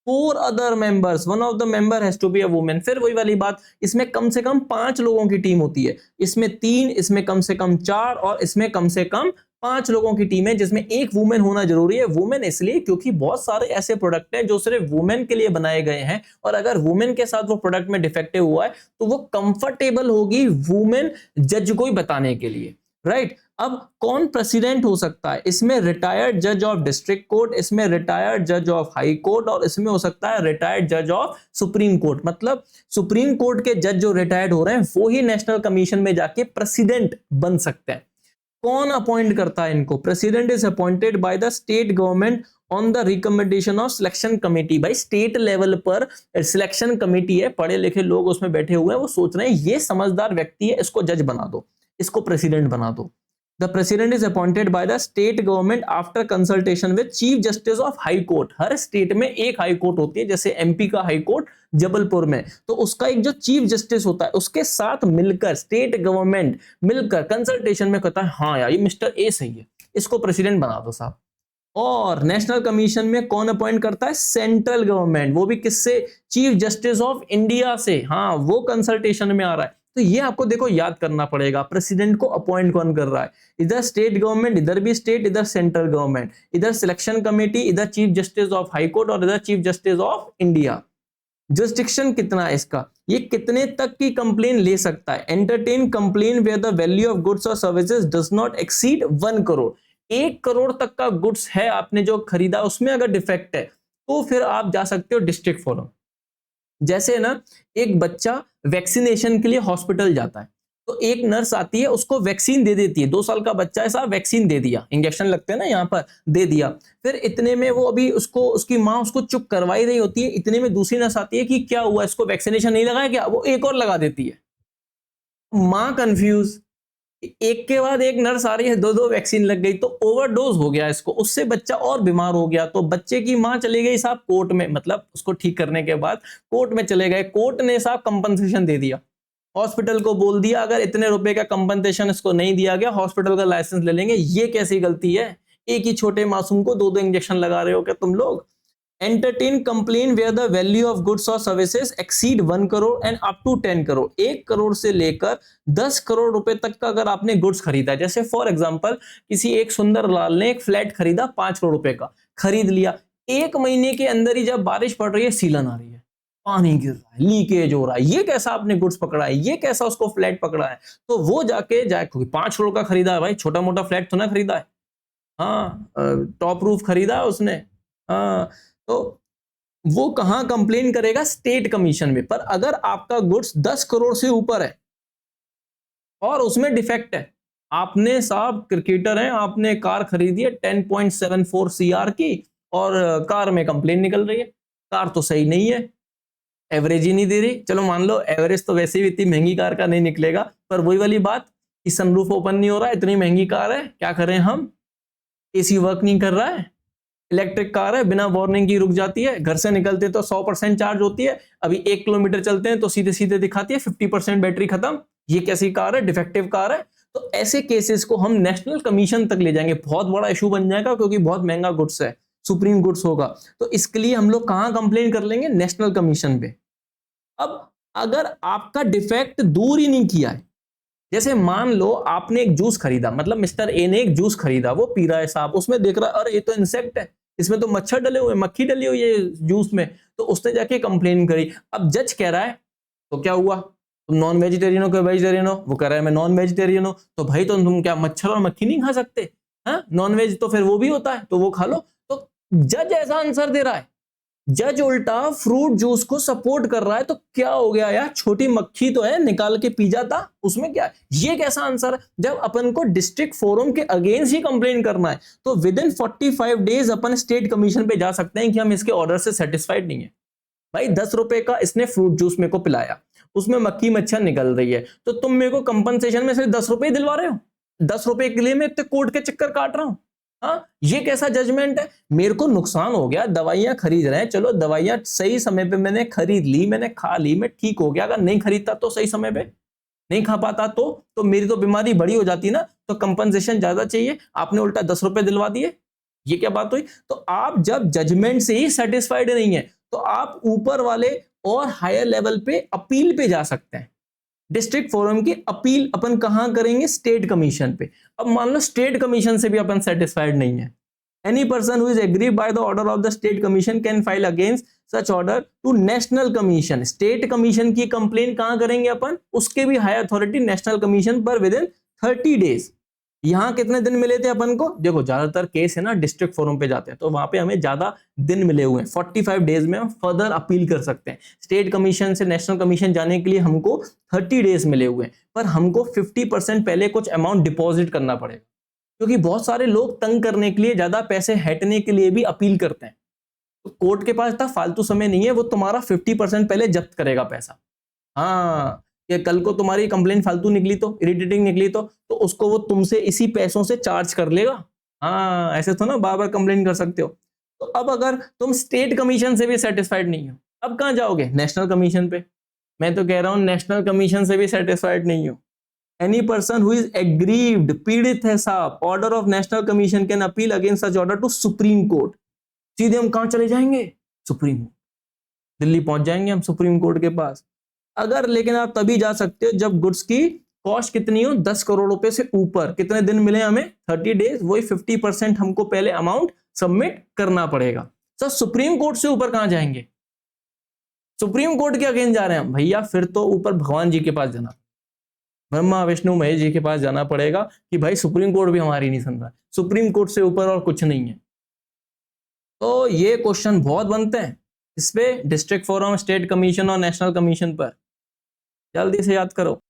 A: 4 other members, one of the member has to be a women, फिर वही वाली बात, इसमें कम से कम 5 लोगों की टीम होती है, इसमें 3, इसमें कम से कम 4 और इसमें कम से कम 5 लोगों की टीम है जिसमें एक वुमेन होना जरूरी है। वुमेन इसलिए क्योंकि बहुत सारे ऐसे प्रोडक्ट हैं जो सिर्फ वुमेन के लिए बनाए गए हैं, और अगर वुमेन के साथ वो प्रोडक्ट में डिफेक्टिव हुआ है तो वो कंफर्टेबल होगी वुमेन जज को ही बताने के लिए, राइट। अब कौन प्रेसिडेंट हो सकता है, इसमें रिटायर्ड जज ऑफ डिस्ट्रिक्ट कोर्ट, इसमें रिटायर्ड जज ऑफ हाई कोर्ट, और इसमें हो सकता है रिटायर्ड जज ऑफ सुप्रीम कोर्ट, मतलब सुप्रीम कोर्ट के जज जो रिटायर्ड हो रहे हैं वो ही नेशनल कमीशन में जाके प्रेसिडेंट बन सकते हैं। कौन अपॉइंट करता है इनको, president is appointed by the state government on the recommendation of selection committee. भाई स्टेट लेवल पर सिलेक्शन कमेटी है, पढ़े लिखे लोग उसमें बैठे हुए हैं, वो सोच रहे हैं ये समझदार व्यक्ति है, इसको जज बना दो, इसको प्रेसिडेंट बना दो, the president is appointed by the state government after consultation with chief justice of high court. Her state में एक हाई कोर्ट होती है, जैसे एमपी का हाई कोर्ट जबलपुर में, तो उसका एक जो चीफ जस्टिस होता है उसके साथ मिलकर स्टेट गवर्नमेंट मिलकर कंसल्टेशन में कहता है हाँ यार ये मिस्टर ए सही है, इसको प्रेसिडेंट बना दो साहब। और नेशनल कमीशन में कौन अपॉइंट करता है? सेंट्रल गवर्नमेंट, वो भी किससे? चीफ जस्टिस ऑफ इंडिया से। हाँ, वो कंसल्टेशन में आ रहा है। तो ये आपको देखो याद करना पड़ेगा, प्रेसिडेंट को अपॉइंट कौन कर रहा है? इधर स्टेट गवर्नमेंट, इधर भी स्टेट, इधर सेंट्रल गवर्नमेंट, इधर सिलेक्शन कमेटी, इधर chief justice of high court और इधर चीफ जस्टिस ऑफ इंडिया। जस्टिक्शन कितना है इसका? ये कितने तक की कंप्लेन ले सकता है? Entertain complain where the value of goods और services does not exceed 1 crore. 1 crore तक का गुड्स है आपने जो खरीदा, उसमें अगर डिफेक्ट है तो फिर आप जा सकते हो डिस्ट्रिक्ट फोरम। जैसे ना एक बच्चा वैक्सीनेशन के लिए हॉस्पिटल जाता है, तो एक नर्स आती है उसको वैक्सीन दे देती है। 2 साल का बच्चा है साहब, वैक्सीन दे दिया, इंजेक्शन लगते हैं ना यहाँ पर, दे दिया। फिर इतने में वो अभी उसको उसकी माँ उसको चुप करवाई रही होती है, इतने में दूसरी नर्स आती है कि क्या हुआ, इसको वैक्सीनेशन नहीं लगाया क्या? वो एक और लगा देती है। माँ कंफ्यूज, एक के बाद एक नर्स आ रही है, 2-2 वैक्सीन लग गई, तो ओवरडोज हो गया इसको, उससे बच्चा और बीमार हो गया। तो बच्चे की मां चली गई साहब कोर्ट में, मतलब उसको ठीक करने के बाद कोर्ट में चले गए, कोर्ट ने साहब कंपनसेशन दे दिया। हॉस्पिटल को बोल दिया अगर इतने रुपए का कंपनसेशन इसको नहीं दिया गया, हॉस्पिटल का लाइसेंस ले लेंगे। ये कैसी गलती है? एक ही छोटे मासूम को 2-2 इंजेक्शन लगा रहे हो क्या तुम लोग? Entertain complain where the value of goods और services exceed 1 crore and up to 10 crore. 1 crore से लेकर 10 करोड़ रुपए तक का अगर आपने गुड्स खरीदा, जैसे फॉर एग्जांपल किसी एक सुंदर लाल ने एक फ्लैट खरीदा 5 करोड़ रुपए का, खरीद लिया। 1 महीने के अंदर ही जब बारिश पड़ रही है, सीलन आ रही है, पानी गिर रहा है, लीकेज हो रहा है, ये कैसा आपने गुड्स पकड़ा है? ये कैसा उसको फ्लैट पकड़ा है? तो वो जाके 5 करोड़ का खरीदा है भाई, छोटा मोटा फ्लैट तो ना खरीदा है। हाँ, टॉप रूफ खरीदा है उसने। हाँ, तो वो कहां कंप्लेन करेगा? स्टेट कमीशन में। पर अगर आपका गुड्स 10 करोड़ से ऊपर है और उसमें डिफेक्ट है, आपने साहब क्रिकेटर हैं, आपने कार खरीदी है 10.74 सीआर की और कार में कंप्लेन निकल रही है, कार तो सही नहीं है, एवरेज ही नहीं दे रही। चलो मान लो एवरेज तो वैसे भी इतनी महंगी कार का नहीं निकलेगा, पर वही वाली बात कि सनरूफ ओपन नहीं हो रहा है, इतनी महंगी कार है, क्या करें हम? एसी वर्क नहीं कर रहा है, इलेक्ट्रिक कार है, बिना वार्निंग की रुक जाती है, घर से निकलते तो 100% चार्ज होती है, अभी 1 किलोमीटर चलते हैं तो सीधे सीधे दिखाती है 50% बैटरी खत्म। ये कैसी कार है? डिफेक्टिव कार है। तो ऐसे केसेस को हम नेशनल कमीशन तक ले जाएंगे, बहुत बड़ा इशू बन जाएगा, क्योंकि बहुत महंगा गुड्स है, सुप्रीम गुड्स होगा। तो इसके लिए हम लोग कहां कंप्लेन कर लेंगे? नेशनल कमीशन पे। अब अगर आपका डिफेक्ट दूर ही नहीं किया है, जैसे मान लो आपने एक जूस खरीदा, मतलब मिस्टर ए ने एक जूस खरीदा, वो पी रहा है साहब, उसमें देख रहा है अरे ये तो इंसेक्ट है, इसमें तो मच्छर डले हुए, मक्खी डली हुई है जूस में, तो उसने जाके कंप्लेन करी। अब जज कह रहा है तो क्या हुआ, तुम नॉन वेजिटेरियन हो कि वेजिटेरियन हो? वो कह रहा है मैं नॉन वेजिटेरियन हूं। तो भाई तो तुम क्या मच्छर और मक्खी नहीं खा सकते? हाँ, नॉन वेज तो फिर वो भी होता है, तो वो खा लो। तो जज ऐसा आंसर दे रहा है, जज उल्टा फ्रूट जूस को सपोर्ट कर रहा है। तो क्या हो गया यार, छोटी मक्खी तो है, निकाल के पी जाता, उसमें क्या है? ये कैसा आंसर है? जब अपन को डिस्ट्रिक्ट फोरम के अगेंस्ट ही कंप्लेन करना है, तो with in 45 days upon state commission पे जा सकते हैं कि हम इसके ऑर्डर से सेटिस्फाइड नहीं है। भाई 10 रुपए का इसने फ्रूट जूस मेरे को पिलाया, उसमें मक्खी मच्छर निकल रही है, तो तुम मेरे को कंपनसेशन में सिर्फ 10 रुपए दिलवा रहे हो? 10 रुपए के लिए मैं इतने कोर्ट के चक्कर काट रहा हूं? हाँ, ये कैसा जजमेंट है? मेरे को नुकसान हो गया, दवाइयां खरीद रहे हैं, चलो दवाइयां सही समय पे मैंने खरीद ली, मैंने खा ली, मैं ठीक हो गया। अगर नहीं खरीदता तो सही समय पे नहीं खा पाता तो मेरी तो बीमारी बड़ी हो जाती ना, तो कंपनसेशन ज्यादा चाहिए, आपने उल्टा 10 रुपए दिलवा दिए। ये क्या बात हुई? तो आप जब जजमेंट से ही सेटिस्फाइड नहीं है, तो आप ऊपर वाले और हायर लेवल पे अपील पे जा सकते हैं। डिस्ट्रिक्ट फोरम की अपील अपन कहां करेंगे? स्टेट कमीशन पे। अब मान लो स्टेट कमीशन से भी अपन सेटिस्फाइड नहीं है, any person who is agree by the order of the state commission can file against such order to national commission. State commission की कंप्लेन कहां करेंगे अपन? उसके भी हाई अथॉरिटी नेशनल कमीशन पर विद इन 30 डेज। यहां कितने दिन मिले थे अपन को? देखो ज्यादातर केस है ना डिस्ट्रिक्ट फोरम पे जाते हैं, तो वहां पे हमें ज्यादा दिन मिले हुए हैं। 45 डेज में हम फर्दर अपील कर सकते हैं। स्टेट कमीशन से नेशनल कमीशन जाने के लिए हमको 30 डेज मिले हुए हैं, पर हमको 50% पहले कुछ अमाउंट डिपॉजिट करना पड़ेगा, क्योंकि बहुत सारे लोग तंग करने के लिए, ज्यादा पैसे हटने के लिए भी अपील करते हैं। तो कोर्ट के पास इतना फालतू समय नहीं है, वो तुम्हारा 50% पहले जब्त करेगा पैसा। हाँ, कि कल को तुम्हारी कंप्लेंट फालतू निकली तो, इरिटेटिंग निकली तो उसको वो तुमसे इसी पैसों से चार्ज कर लेगा। हाँ, ऐसे तो ना बार बार कंप्लेन कर सकते हो। तो अब अगर तुम स्टेट कमीशन से भी सेटिस्फाइड नहीं हो, अब कहाँ जाओगे? नेशनल कमीशन पे। मैं तो कह रहा हूँ नेशनल कमीशन से भी सेटिस्फाइड नहीं हो, any person who is aggrieved, पीड़ित है साहब, order of national commission can appeal against such order to Supreme Court. सीधे हम कहां चले जाएंगे? Supreme court. दिल्ली पहुंच जाएंगे हम सुप्रीम कोर्ट के पास। अगर, लेकिन आप तभी जा सकते हो जब गुड्स की कॉस्ट कितनी हो, 10 करोड़ रुपए से ऊपर। कितने दिन मिले हमें? 30 डेज। वही 50% हमको पहले अमाउंट सबमिट करना पड़ेगा। सर सुप्रीम कोर्ट से ऊपर कहां जाएंगे? सुप्रीम कोर्ट के अगेंस्ट जा रहे हैं हम भैया, फिर तो ऊपर भगवान जी के पास जाना, ब्रह्मा विष्णु महेश जी के पास जाना पड़ेगा कि भाई सुप्रीम कोर्ट भी हमारी नहीं सुन रहा है, सुप्रीम कोर्ट से ऊपर और कुछ नहीं है। तो ये क्वेश्चन बहुत बनते हैं इस पे, डिस्ट्रिक्ट फोरम, स्टेट कमीशन और नेशनल कमीशन पर, जल्दी से याद करो।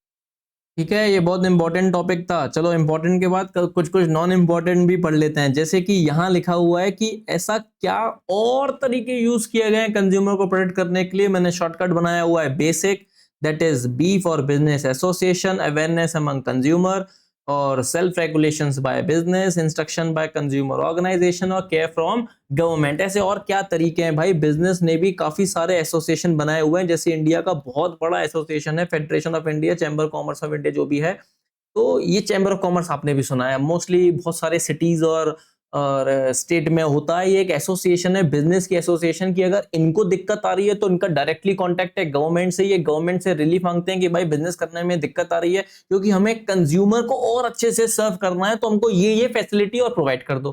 A: ठीक है, ये बहुत इंपॉर्टेंट टॉपिक था। चलो इंपॉर्टेंट के बाद कुछ कुछ नॉन इंपॉर्टेंट भी पढ़ लेते हैं। जैसे कि यहाँ लिखा हुआ है कि ऐसा क्या और तरीके यूज किए गए हैं कंज्यूमर को प्रोटेक्ट करने के लिए। मैंने शॉर्टकट बनाया हुआ है basic, that is B for business association, awareness among consumer, और self regulations by business, instruction by consumer organisation, और केयर फ्रॉम गवर्नमेंट। ऐसे और क्या तरीके हैं भाई। बिजनेस ने भी काफी सारे एसोसिएशन बनाए हुए हैं, जैसे इंडिया का बहुत बड़ा एसोसिएशन है federation of India, chamber commerce of India जो भी है। तो ये चैम्बर ऑफ कॉमर्स आपने भी सुना है, मोस्टली बहुत सारे सिटीज और स्टेट में होता है। ये एक एसोसिएशन है, बिजनेस की एसोसिएशन की। अगर इनको दिक्कत आ रही है तो इनका डायरेक्टली कांटेक्ट है गवर्नमेंट से। ये गवर्नमेंट से रिलीफ मांगते हैं कि भाई बिजनेस करने में दिक्कत आ रही है क्योंकि हमें कंज्यूमर को और अच्छे से सर्व करना है, तो हमको ये फैसिलिटी और प्रोवाइड कर दो।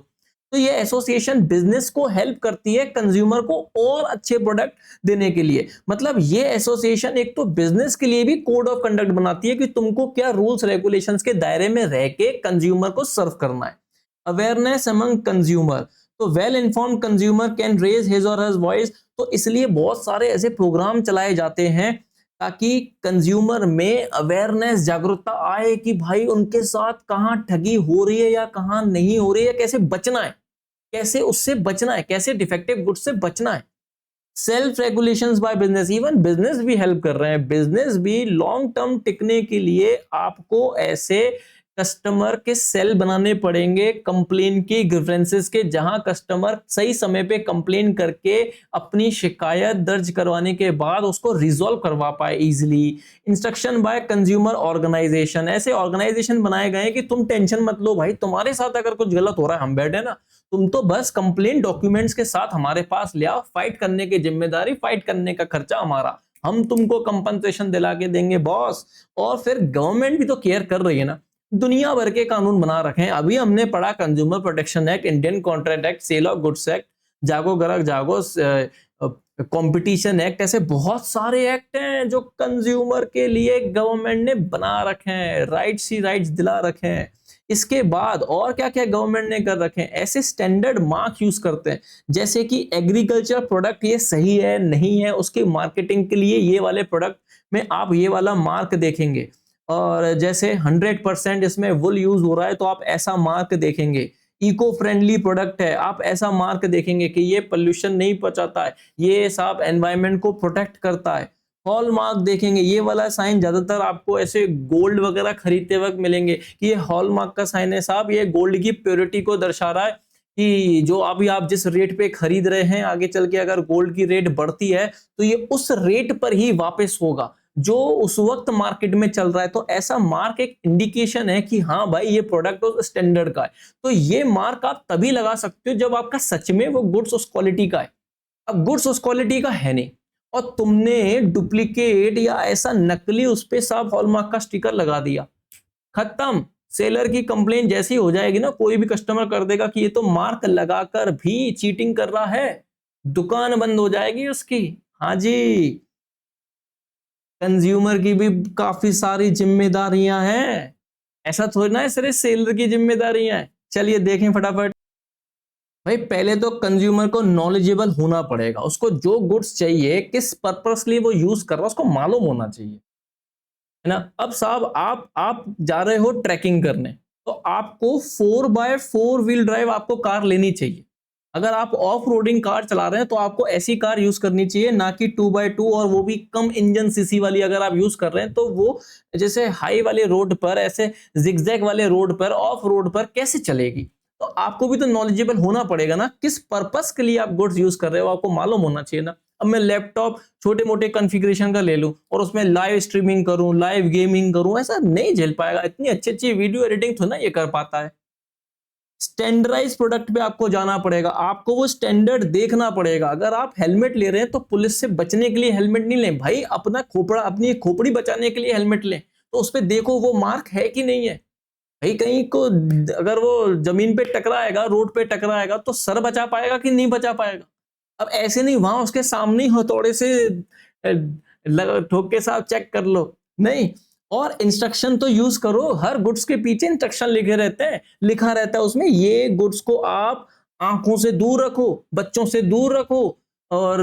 A: तो ये एसोसिएशन बिजनेस को हेल्प करती है कंज्यूमर को और अच्छे प्रोडक्ट देने के लिए। मतलब ये एसोसिएशन एक तो बिजनेस के लिए भी कोड ऑफ कंडक्ट बनाती है कि तुमको क्या रूल्स रेगुलेशंस के दायरे में रह के कंज्यूमर को सर्व करना है। अवेयरनेस अमंग कंज्यूमर, तो well informed consumer can raise his or her voice. तो इसलिए बहुत सारे ऐसे प्रोग्राम चलाए जाते हैं ताकि कंज्यूमर में अवेयरनेस, जागरूकता आए कि भाई उनके साथ कहां ठगी हो रही है या कहां नहीं हो रही है, कैसे बचना है, कैसे उससे बचना है, कैसे डिफेक्टिव गुड्स से बचना है। Self regulations by business, even business भी हेल्प कर रहे हैं। बिजनेस भी लॉन्ग टर्म टिकने के लिए आपको ऐसे कस्टमर के सेल बनाने पड़ेंगे, कंप्लेन की, ग्रीवेंसेस के, जहां कस्टमर सही समय पे कंप्लेन करके अपनी शिकायत दर्ज करवाने के बाद उसको रिजॉल्व करवा पाए easily. Instruction by consumer organisation, ऐसे ऑर्गेनाइजेशन बनाए गए कि तुम टेंशन मत लो भाई, तुम्हारे साथ अगर कुछ गलत हो रहा है हम बैठे ना, तुम तो बस कंप्लेन डॉक्यूमेंट्स के साथ हमारे पास ले आओ, फाइट करने की जिम्मेदारी, फाइट करने का खर्चा हमारा, हम तुमको कंपनसेशन दिला के देंगे बॉस। और फिर गवर्नमेंट भी तो केयर कर रही है ना, दुनिया भर के कानून बना रखे हैं। अभी हमने पढ़ा consumer protection act, Indian contract act, sale of goods act, जागो ग्राहक जागो, कंपटीशन एक्ट, ऐसे बहुत सारे एक्ट हैं जो कंज्यूमर के लिए गवर्नमेंट ने बना रखे हैं, राइट्स ही राइट्स दिला रखे हैं। इसके बाद और क्या क्या गवर्नमेंट ने कर रखे हैं, ऐसे स्टैंडर्ड मार्क यूज करते हैं, जैसे कि एग्रीकल्चर प्रोडक्ट ये सही है नहीं है, उसकी मार्केटिंग के लिए ये वाले प्रोडक्ट में आप ये वाला मार्क देखेंगे। और जैसे 100% इसमें वुल यूज हो रहा है तो आप ऐसा मार्क देखेंगे। इको फ्रेंडली प्रोडक्ट है, आप ऐसा मार्क देखेंगे कि ये पोल्यूशन नहीं पहुंचाता है, ये साफ एनवायरनमेंट को प्रोटेक्ट करता है। हॉल मार्क देखेंगे, ये वाला साइन ज्यादातर आपको ऐसे गोल्ड वगैरह खरीदते वक्त मिलेंगे कि ये हॉल मार्क का साइन है साहब, ये गोल्ड की प्योरिटी को दर्शा रहा है कि जो अभी आप जिस रेट पे खरीद रहे हैं, आगे चल के अगर गोल्ड की रेट बढ़ती है तो ये उस रेट पर ही वापस होगा जो उस वक्त मार्केट में चल रहा है। तो ऐसा मार्क एक इंडिकेशन है कि हाँ भाई ये प्रोडक्ट उस स्टैंडर्ड का है। तो ये मार्क आप तभी लगा सकते हो जब आपका सच में वो गुड्स उस क्वालिटी का है। अब गुड्स उस क्वालिटी का है नहीं और तुमने डुप्लीकेट या ऐसा नकली उस पे साफ हॉलमार्क का स्टिकर लगा दिया, खत्म। सेलर की कंप्लेन जैसी हो जाएगी ना, कोई भी कस्टमर कर देगा कि ये तो मार्क लगाकर भी चीटिंग कर रहा है, दुकान बंद हो जाएगी उसकी। हाँ जी, कंज्यूमर की भी काफी सारी जिम्मेदारियां हैं, ऐसा थोड़ी ना है सिर्फ सेलर की जिम्मेदारियां हैं। चलिए देखें फटाफट। भाई पहले तो कंज्यूमर को नॉलेजेबल होना पड़ेगा, उसको जो गुड्स चाहिए किस पर्पस लिए वो यूज कर रहा है उसको मालूम होना चाहिए, है ना। अब साहब आप जा रहे हो ट्रैकिंग करने, तो आपको 4x4 व्हील ड्राइव आपको कार लेनी चाहिए। अगर आप ऑफ रोडिंग कार चला रहे हैं तो आपको ऐसी कार यूज करनी चाहिए, ना कि 2x2, और वो भी कम इंजन सीसी वाली अगर आप यूज कर रहे हैं तो वो जैसे हाई वाले रोड पर, ऐसे जिगजैग वाले रोड पर, ऑफ रोड पर कैसे चलेगी। तो आपको भी तो नॉलेजेबल होना पड़ेगा ना, किस पर्पस के लिए आप गुड्स यूज कर रहे हो, आपको मालूम होना चाहिए ना। अब मैं लैपटॉप छोटे मोटे कॉन्फ़िगरेशन का ले लूं और उसमें लाइव स्ट्रीमिंग करूं, लाइव गेमिंग करूं, ऐसा नहीं झेल पाएगा। इतनी अच्छी अच्छी वीडियो एडिटिंग तो ना ये कर पाता है। स्टैंडर्डाइज प्रोडक्ट पे आपको जाना पड़ेगा, आपको वो स्टैंडर्ड देखना पड़ेगा। अगर आप हेलमेट ले रहे हैं तो पुलिस से बचने के लिए हेलमेट नहीं लें भाई, अपना खोपड़ा, अपनी खोपड़ी बचाने के लिए हेलमेट लें। तो उस पे देखो वो मार्क है कि नहीं है भाई। कहीं को अगर वो जमीन पे टकराएगा, रोड पे टकराएगा, तो सर बचा पाएगा कि नहीं बचा पाएगा। अब ऐसे नहीं वहां उसके सामने ही हथौड़े से ठोक के साथ चेक कर लो, नहीं। और इंस्ट्रक्शन तो यूज करो, हर गुड्स के पीछे इंस्ट्रक्शन लिखे रहते हैं, लिखा रहता है उसमें, ये गुड्स को आप आंखों से दूर रखो, बच्चों से दूर रखो, और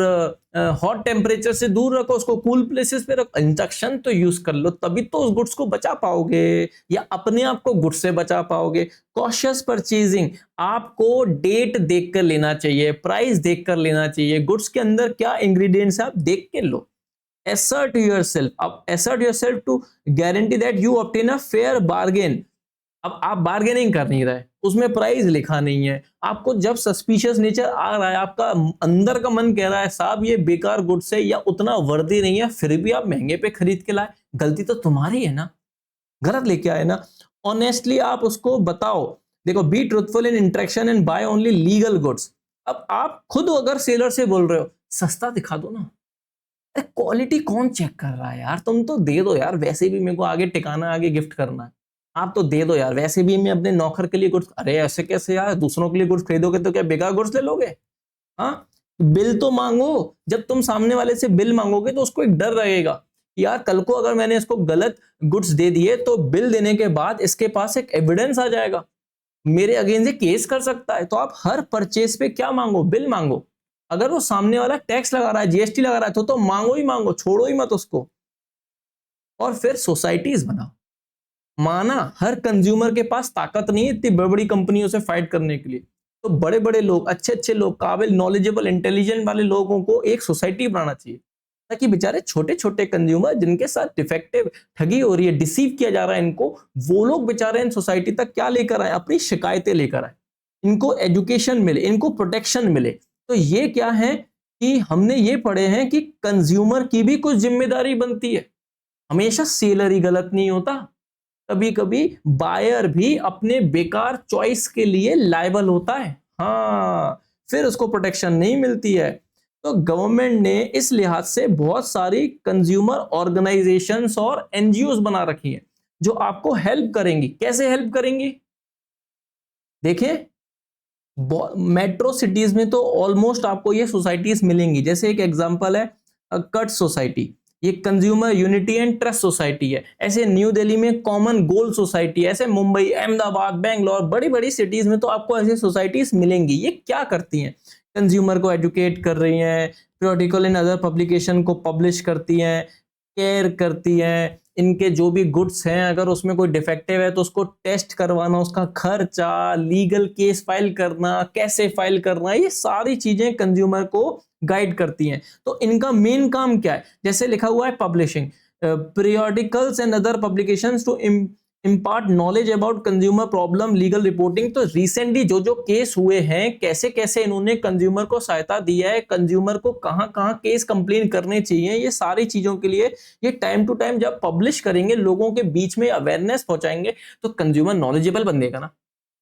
A: हॉट टेम्परेचर से दूर रखो, उसको कूल प्लेसेस पे रखो। इंस्ट्रक्शन तो यूज कर लो, तभी तो उस गुड्स को बचा पाओगे, या अपने आप को गुड्स से बचा पाओगे। कॉशियस परचेजिंग, आपको डेट देख कर लेना चाहिए, प्राइस देख कर लेना चाहिए, गुड्स के अंदर क्या इंग्रेडिएंट्स है आप देख के लो। assert yourself, अब assert yourself to guarantee that you obtain a fair bargain। अब आप बार्गेनिंग कर नहीं रहे, उसमें प्राइस लिखा नहीं है, आपको जब सस्पिशियस नेचर आ रहा है, आपका अंदर का मन कह रहा है साहब ये बेकार गुड्स है या उतना वर्दी नहीं है, फिर भी आप महंगे पे खरीद के लाए, गलती तो तुम्हारी है ना, गलत लेके आए ना। ऑनेस्टली आप उसको बताओ, देखो be truthful in interaction and buy only legal goods. अब आप खुद अगर सेलर से बोल रहे हो, सस्ता दिखा दो ना। अरे क्वालिटी कौन चेक कर रहा है यार, तुम तो दे दो यार, वैसे भी मेरे को आगे टिकाना, आगे गिफ्ट करना है, आप तो दे दो यार, वैसे भी मैं अपने नौकर के लिए गुड्स, अरे ऐसे कैसे यार, दूसरों के लिए गुड्स खरीदोगे तो क्या बेकार गुड्स ले लोगे। हाँ, बिल तो मांगो, जब तुम सामने वाले से बिल मांगोगे तो उसको एक डर रहेगा कि यार कल को अगर मैंने इसको गलत गुड्स दे दिए तो बिल देने के बाद इसके पास एक एविडेंस आ जाएगा, मेरे अगेंस्ट केस कर सकता है। तो आप हर परचेज पे क्या मांगो, बिल मांगो। अगर वो सामने वाला टैक्स लगा रहा है, जीएसटी लगा रहा है, तो मांगो ही मांगो, छोड़ो ही मत उसको। और फिर सोसाइटीज बनाओ। माना हर कंज्यूमर के पास ताकत नहीं है इतनी बड़ी बड़ी कंपनियों से फाइट करने के लिए, तो बड़े बड़े लोग, अच्छे अच्छे लोग, काबिल, नॉलेजेबल, इंटेलिजेंट वाले लोगों को एक सोसाइटी बनाना चाहिए, ताकि बेचारे छोटे छोटे कंज्यूमर जिनके साथ डिफेक्टिव ठगी हो रही है, डिसीव किया जा रहा है इनको, वो लोग बेचारे इन सोसाइटी तक क्या लेकर आए, अपनी शिकायतें लेकर आए, इनको एजुकेशन मिले, इनको प्रोटेक्शन मिले। तो ये क्या है कि हमने ये पढ़े हैं कि कंज्यूमर की भी कुछ जिम्मेदारी बनती है, हमेशा सेलर ही गलत नहीं होता, कभी कभी बायर भी अपने बेकार चॉइस के लिए लायबल होता है। हाँ, फिर उसको प्रोटेक्शन नहीं मिलती है। तो गवर्नमेंट ने इस लिहाज से बहुत सारी कंज्यूमर ऑर्गेनाइजेशंस और एनजीओज बना रखी हैं जो आपको हेल्प करेंगी। कैसे हेल्प करेंगी, देखिए मेट्रो सिटीज में तो ऑलमोस्ट आपको ये सोसाइटीज मिलेंगी। जैसे एक एग्जांपल है कट सोसाइटी, ये consumer unity and trust society है। ऐसे न्यू दिल्ली में कॉमन गोल सोसाइटी है, ऐसे मुंबई, अहमदाबाद, बेंगलोर, बड़ी बड़ी सिटीज में तो आपको ऐसी सोसाइटीज मिलेंगी। ये क्या करती हैं, कंज्यूमर को एजुकेट कर रही हैं, पीरियोडिकल एंड अदर पब्लिकेशन को पब्लिश करती हैं, केयर करती हैं, इनके जो भी गुड्स हैं अगर उसमें कोई डिफेक्टिव है तो उसको टेस्ट करवाना, उसका खर्चा, लीगल केस फाइल करना, कैसे फाइल करना, ये सारी चीजें कंज्यूमर को गाइड करती हैं। तो इनका मेन काम क्या है, जैसे लिखा हुआ है publishing, periodicals and other publications to impart knowledge about consumer problem, legal reporting. तो रिसेंटली जो जो केस हुए हैं, कैसे कैसे इन्होंने कंज्यूमर को सहायता दी है, कंज्यूमर को कहाँ कहाँ केस कंप्लेन करने चाहिए, ये सारी चीजों के लिए ये टाइम टू टाइम जब पब्लिश करेंगे, लोगों के बीच में अवेयरनेस पहुंचाएंगे, तो कंज्यूमर नॉलेजेबल बनेगा ना,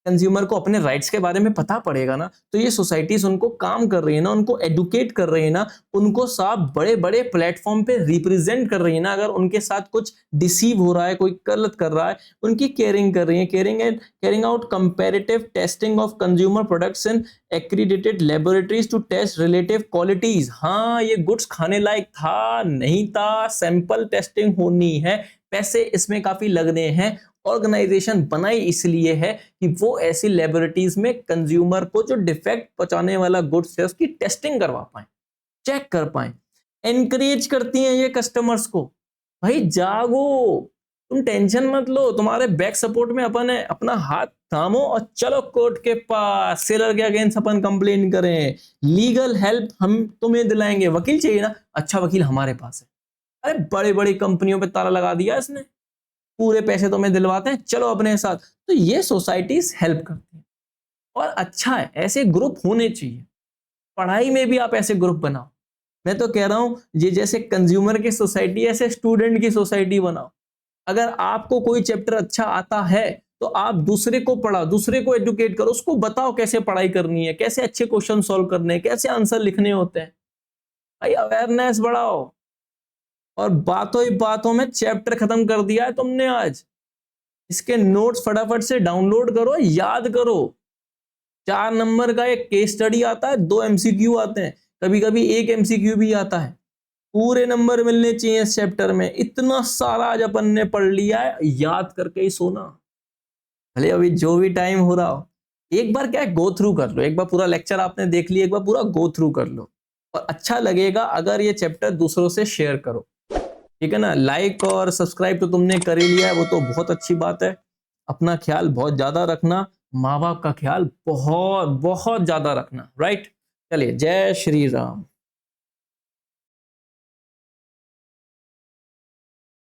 A: कंज्यूमर को अपने राइट्स के बारे में पता पड़ेगा ना। तो ये सोसाइटीज उनको काम कर रही है ना, उनको एडुकेट कर रही है ना, उनको साफ बड़े बड़े प्लेटफॉर्म पे रिप्रेजेंट कर रही है ना। अगर उनके साथ कुछ डिसीव हो रहा है, कोई गलत कर रहा है, उनकी केयरिंग कर रही है, carrying out comparative testing of consumer products in accredited laboratories to test relative qualities. हाँ, ये गुड्स खाने लायक था नहीं था, सैंपल टेस्टिंग होनी है, पैसे इसमें काफी लगने हैं। ऑर्गेनाइजेशन बनाई इसलिए है कि वो ऐसी लेबोरेटरीज में कंज्यूमर को जो डिफेक्ट पहुंचाने वाला गुड्स है उसकी टेस्टिंग करवा पाए, चेक कर पाए। एनकरेज करती हैं ये कस्टमर्स को, भाई जागो, तुम टेंशन मत लो, तुम्हारे बैक सपोर्ट में अपन है, अपना हाथ थामो और चलो कोर्ट के पास, सेलर के अगेंस्ट अपन कंप्लेन करें, लीगल हेल्प हम तुम्हें दिलाएंगे। वकील चाहिए ना, अच्छा वकील हमारे पास है। अरे बड़ी बड़ी कंपनियों पे ताला लगा दिया इसने, पूरे पैसे तुम्हें दिलवाते हैं, चलो अपने साथ। तो ये सोसाइटीज हेल्प करती है और अच्छा है, ऐसे ग्रुप होने चाहिए। पढ़ाई में भी आप ऐसे ग्रुप बनाओ। मैं तो कह रहा हूं ये जैसे कंज्यूमर की सोसाइटी, ऐसे स्टूडेंट की सोसाइटी बनाओ। अगर आपको कोई चैप्टर अच्छा आता है तो आप दूसरे को पढ़ाओ, दूसरे को एजुकेट करो, उसको बताओ कैसे पढ़ाई करनी है, कैसे अच्छे क्वेश्चन सॉल्व करने हैं, कैसे आंसर लिखने होते हैं। भाई अवेयरनेस बढ़ाओ। और बातों ही बातों में चैप्टर खत्म कर दिया है तुमने आज। इसके नोट्स फटाफट से डाउनलोड करो, याद करो। 4 नंबर का एक केस स्टडी आता है, 2 एमसीक्यू आते हैं, कभी कभी 1 एमसीक्यू भी आता है। पूरे नंबर मिलने चाहिए इस चैप्टर में। इतना सारा आज अपन ने पढ़ लिया है, याद करके ही सोना। भले अभी जो भी टाइम हो रहा हो, एक बार क्या गो थ्रू कर लो। एक बार पूरा लेक्चर आपने देख लिया, एक बार पूरा गो थ्रू कर लो। और अच्छा लगेगा अगर ये चैप्टर दूसरों से शेयर करो, ठीक है ना। लाइक और सब्सक्राइब तो तुमने कर ही लिया है, वो तो बहुत अच्छी बात है। अपना ख्याल बहुत ज्यादा रखना, माँ बाप का ख्याल बहुत बहुत ज्यादा रखना, राइट। चलिए, जय श्री राम।